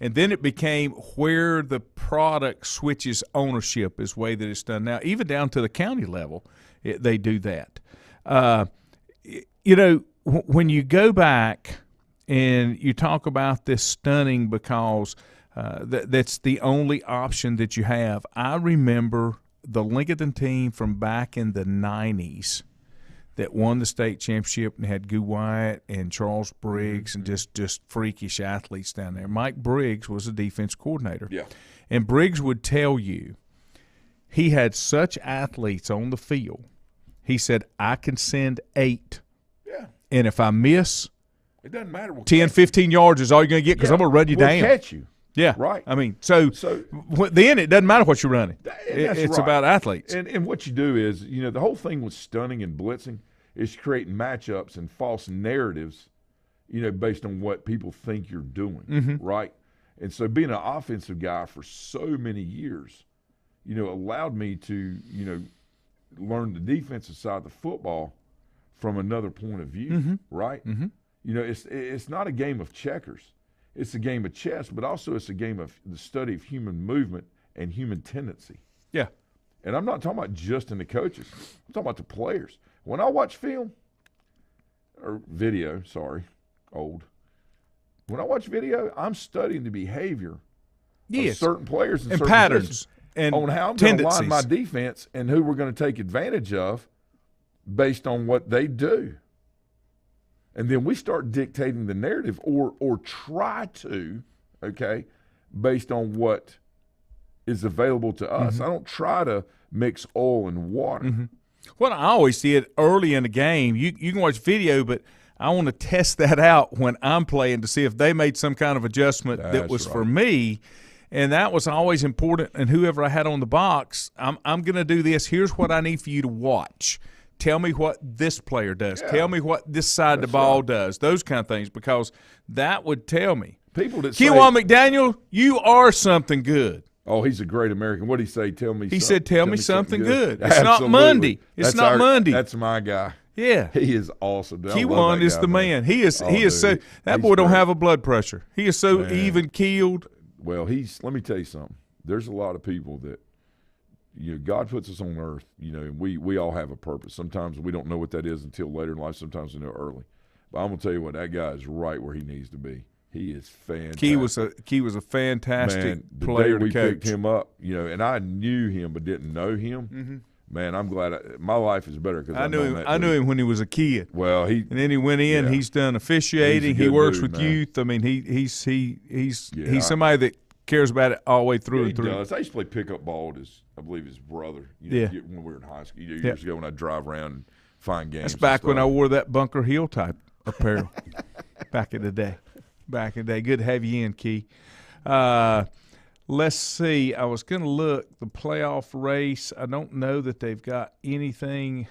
and then it became where the product switches ownership is the way that it's done now. Even down to the county level, they do that. You know, when you go back And you talk about this stunning because that's the only option that you have. I remember the Lincoln team from back in the 90s that won the state championship and had Goo Wyatt and Charles Briggs and just freakish athletes down there. Mike Briggs was a defense coordinator. Yeah. And Briggs would tell you he had such athletes on the field. He said, I can send 8. Yeah. And if I miss, it doesn't matter. 10, 15 yards is all you're going to get because I'm going to run you down. Catch you. Yeah. Right. I mean, so then it doesn't matter what you're running. It's right. about athletes. And what you do is, the whole thing with stunning and blitzing is creating matchups and false narratives, based on what people think you're doing, right? And so being an offensive guy for so many years, allowed me to, learn the defensive side of the football from another point of view, right? Mm-hmm. It's not a game of checkers. It's a game of chess, but also it's a game of the study of human movement and human tendency. Yeah. And I'm not talking about just in the coaches. I'm talking about the players. When I watch film or video, when I watch video, I'm studying the behavior of certain players and certain patterns and on how I'm going to line my defense and who we're going to take advantage of based on what they do. And then we start dictating the narrative or try to, based on what is available to us. I don't try to mix oil and water. Well, I always see it early in the game. You can watch video, but I want to test that out when I'm playing to see if they made some kind of adjustment that was for me. And that was always important. And whoever I had on the box, I'm going to do this. Here's what I need for you to watch. Tell me what this player does. Yeah. Tell me what this side of the ball does. Those kind of things, because that would tell me. People that Kewan McDaniel, you are something good. Oh, he's a great American. What did he say? He said, tell me something good. It's not Monday. It's not Monday. That's my guy. Yeah. He is awesome. Kewan is the man. He is so – that boy don't have a blood pressure. He is so even-keeled. Well, let me tell you something. There's a lot of people that – God puts us on earth, and we all have a purpose. Sometimes we don't know what that is until later in life. Sometimes we know early. But I'm going to tell you what, that guy is right where he needs to be. He is fantastic. Key was a fantastic The player day we to coach. picked him up, and I knew him but didn't know him. Man, I'm glad my life is better because I knew him when he was a kid. Well, and then he went in. He's done officiating. He works with youth. I mean, he's somebody that cares about it all the way through and through. He does. I used to play pickup ball with I believe his brother. When we were in high school years ago when I'd drive around and find games. That's back when I wore that Bunker Hill type apparel. Back in the day. Good to have you in, Key. Let's see. I was going to look the playoff race. I don't know that they've got anything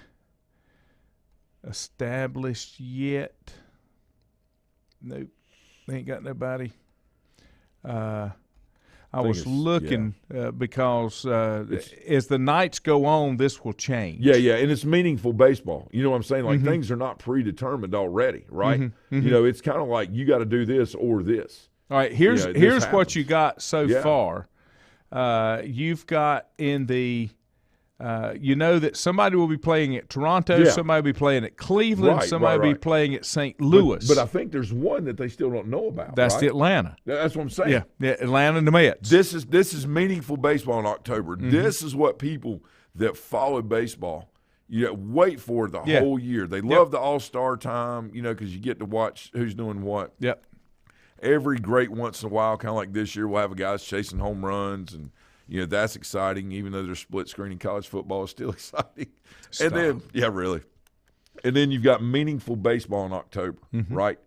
established yet. Nope. They ain't got nobody. I was looking because as the nights go on, this will change. Yeah, and it's meaningful baseball. You know what I'm saying? Like things are not predetermined already, right? It's kind of like you got to do this or this. All right, here's what you got so far. You've got in the that somebody will be playing at Toronto, somebody will be playing at Cleveland, somebody will be playing at St. Louis. But I think there's one that they still don't know about. That's the Atlanta. That's what I'm saying. Yeah, Atlanta and the Mets. This is meaningful baseball in October. This is what people that follow baseball wait for the whole year. They love the All-Star time, because you get to watch who's doing what. Yep. Every great once in a while, kind of like this year, we'll have a guy chasing home runs and that's exciting, even though they're split screen in college football, is still exciting. Stop. And then, really. And then you've got meaningful baseball in October, right?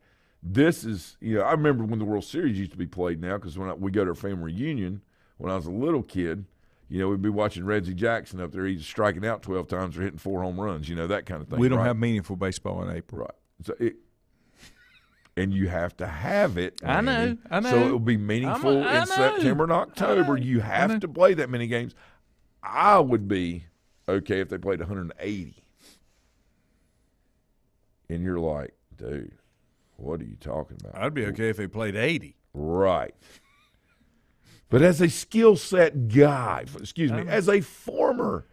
This is, I remember when the World Series used to be played now because when we go to our family reunion, when I was a little kid, we'd be watching Reggie Jackson up there. He's striking out 12 times or hitting 4 home runs, that kind of thing. We don't have meaningful baseball in April. Right. So and you have to have it. I know. So it will be meaningful in September and October. You have to play that many games. I would be okay if they played 180. And you're like, dude, what are you talking about? I'd be okay if they played 80. Right. But as a skill set guy, as a former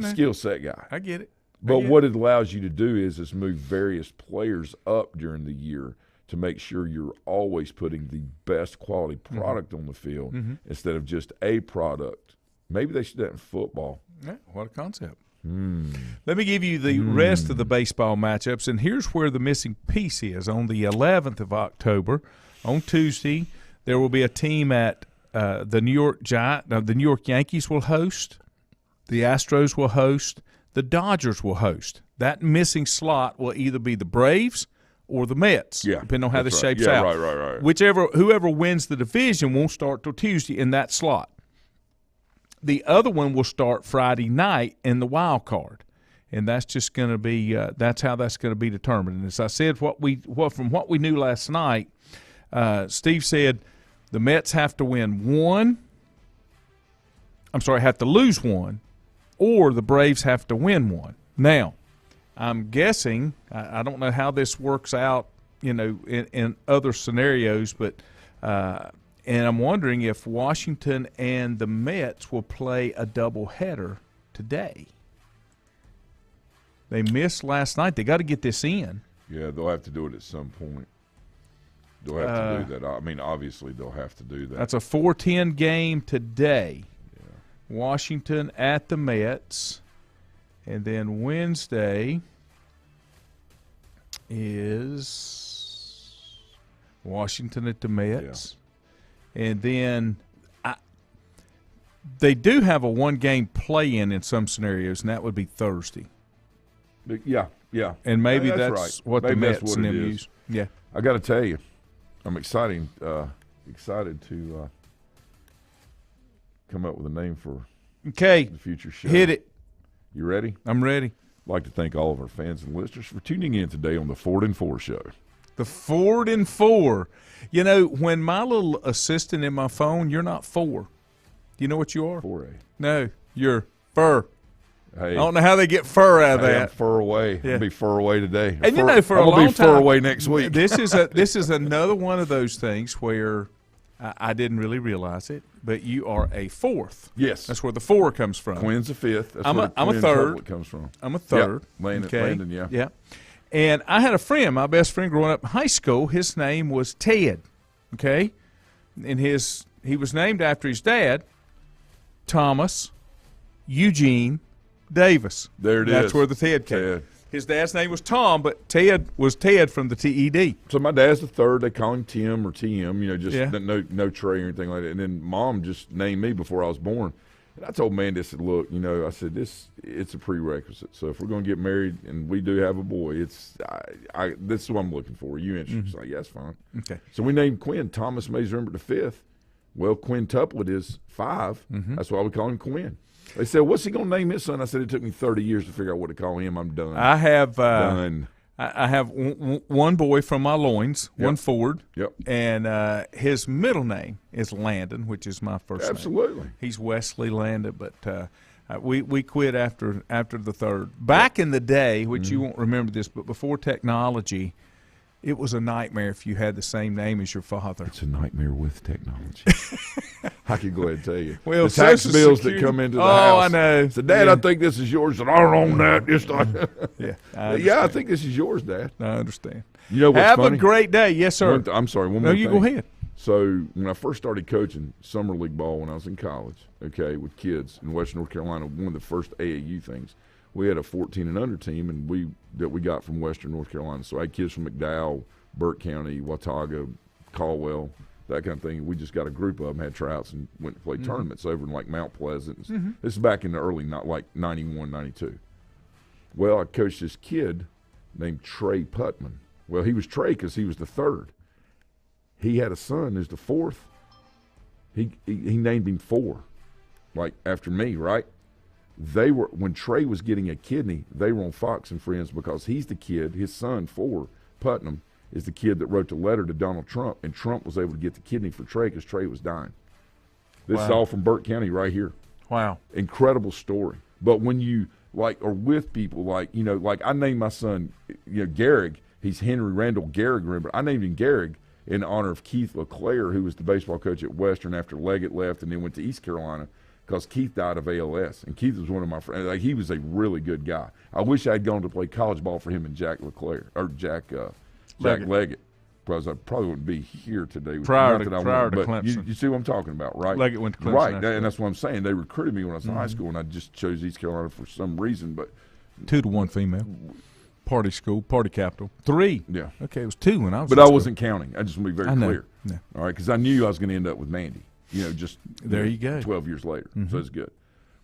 skill set guy. I get it. But what it allows you to do is move various players up during the year to make sure you're always putting the best quality product on the field instead of just a product. Maybe they should do that in football. Yeah, what a concept. Let me give you the rest of the baseball matchups, and here's where the missing piece is. On the 11th of October, on Tuesday, there will be a team at the New York the New York Yankees will host, the Astros will host, the Dodgers will host. That missing slot will either be the Braves or the Mets, depending on how this shapes out. Right. Whoever wins the division won't start till Tuesday in that slot. The other one will start Friday night in the wild card, and that's just going to be that's how that's going to be determined. And as I said, from what we knew last night, Steve said the Mets have to have to lose one, or the Braves have to win one. Now, I'm guessing I don't know how this works out, in other scenarios, but. And I'm wondering if Washington and the Mets will play a doubleheader today. They missed last night. They got to get this in. Yeah, they'll have to do it at some point. They'll have to do that. I mean, obviously they'll have to do that. That's a 4:10 game today. Yeah. Washington at the Mets. And then Wednesday is Washington at the Mets. Yeah. And then they do have a one-game play-in in some scenarios, and that would be Thursday. Yeah. And maybe that's right. What maybe the Mets and them is. use. Yeah. I got to tell you, I'm excited to come up with a name for the future show. Hit it. You ready? I'm ready. I'd like to thank all of our fans and listeners for tuning in today on the Ford and 4 Show. The Ford and 4. When my little assistant in my phone, you're not 4. You know what you are? 4A. No, you're fur. Hey, I don't know how they get fur out of that. I'm fur away. Yeah. I'll be fur away today. And for I'm a long gonna be time, fur away next week. This is another one of those things where I didn't really realize it, but you are a 4th. Yes, that's where the 4 comes from. Quinn's a 5th. That's I'm where a Quinn 3rd. Comes from. I'm a 3rd. Yep. Landon, yeah. And I had a friend, my best friend growing up in high school. His name was Ted. Okay, and he was named after his dad, Thomas Eugene Davis. There it is. That's where the Ted came. Ted. His dad's name was Tom, but Ted was Ted from the TED. So my dad's the 3rd. They call him Tim or TM. No Trey or anything like that. And then Mom just named me before I was born. And I told Mandy, I said, look, I said, it's a prerequisite. So if we're going to get married and we do have a boy, this is what I'm looking for. Are you interested? Mm-hmm. Like, yeah, that's fine. Okay. So we named Quinn Thomas Mays Rember the 5th. Well, Quintuplet is 5. Mm-hmm. That's why we call him Quinn. They said, what's he going to name his son? I said, it took me 30 years to figure out what to call him. I'm done. I have done. I have one boy from my loins, one Ford. Yep. And his middle name is Landon, which is my first name. Absolutely. He's Wesley Landon, but we quit after the 3rd. Back in the day, which you won't remember this, but before technology, it was a nightmare if you had the same name as your father. It's a nightmare with technology. I can go ahead and tell you. Well, the tax Social bills Security, that come into the house. Oh, I know. So, Dad, I think this is yours. And I don't own that. I think this is yours, Dad. I understand. You know what's Have funny? a great day. Yes, sir. I'm sorry. One no, more you thing. go ahead. So when I first started coaching summer league ball when I was in college, with kids in Western North Carolina, one of the first AAU things, we had a 14 and under team, and we got from Western North Carolina. So I had kids from McDowell, Burke County, Watauga, Caldwell, that kind of thing. We just got a group of them, had tryouts, and went to play tournaments over in like Mount Pleasant. This is back in the early, not like 91, 92. Well, I coached this kid named Trey Putman. Well, he was Trey because he was the 3rd. He had a son who's the 4th. He named him 4, like after me, right? They were, when Trey was getting a kidney, they were on Fox and Friends because he's the kid, his son, 4, Putnam, is the kid that wrote the letter to Donald Trump, and Trump was able to get the kidney for Trey because Trey was dying. This is all from Burke County right here. Wow. Incredible story. But when you, are with people, like I named my son, Gehrig. He's Henry Randall Gehrig, remember. I named him Gehrig in honor of Keith LeClaire, who was the baseball coach at Western after Leggett left and then went to East Carolina because Keith died of ALS. And Keith was one of my friends. He was a really good guy. I wish I had gone to play college ball for him and Jack LeClaire, or Jack Leggett. because I probably wouldn't be here today. Prior to but Clemson. You see what I'm talking about, right? Like it went to Clemson. Right, and that's what I'm saying. They recruited me when I was in high school, and I just chose East Carolina for some reason. But 2-1 female. Party school, party capital. 3. Yeah. Okay, it was 2 when I was. But I wasn't counting. I just want to be very clear. Yeah. All right, because I knew I was going to end up with Mandy. Just there you go. 12 years later, so it's good.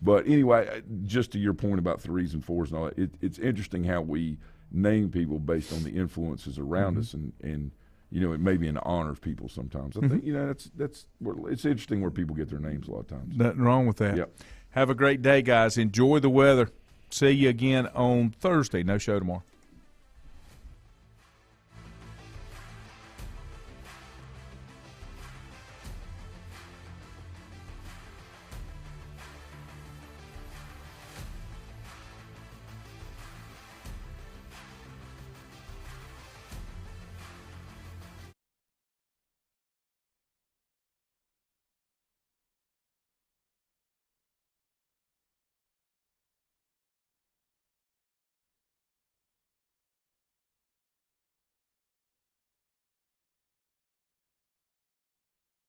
But anyway, just to your point about 3s and 4s and all that, it's interesting how we name people based on the influences around us, and it may be an honor of people sometimes. I think that's it's interesting where people get their names a lot of times. Nothing wrong with that. Yep. Have a great day, guys. Enjoy the weather. See you again on Thursday. No show tomorrow.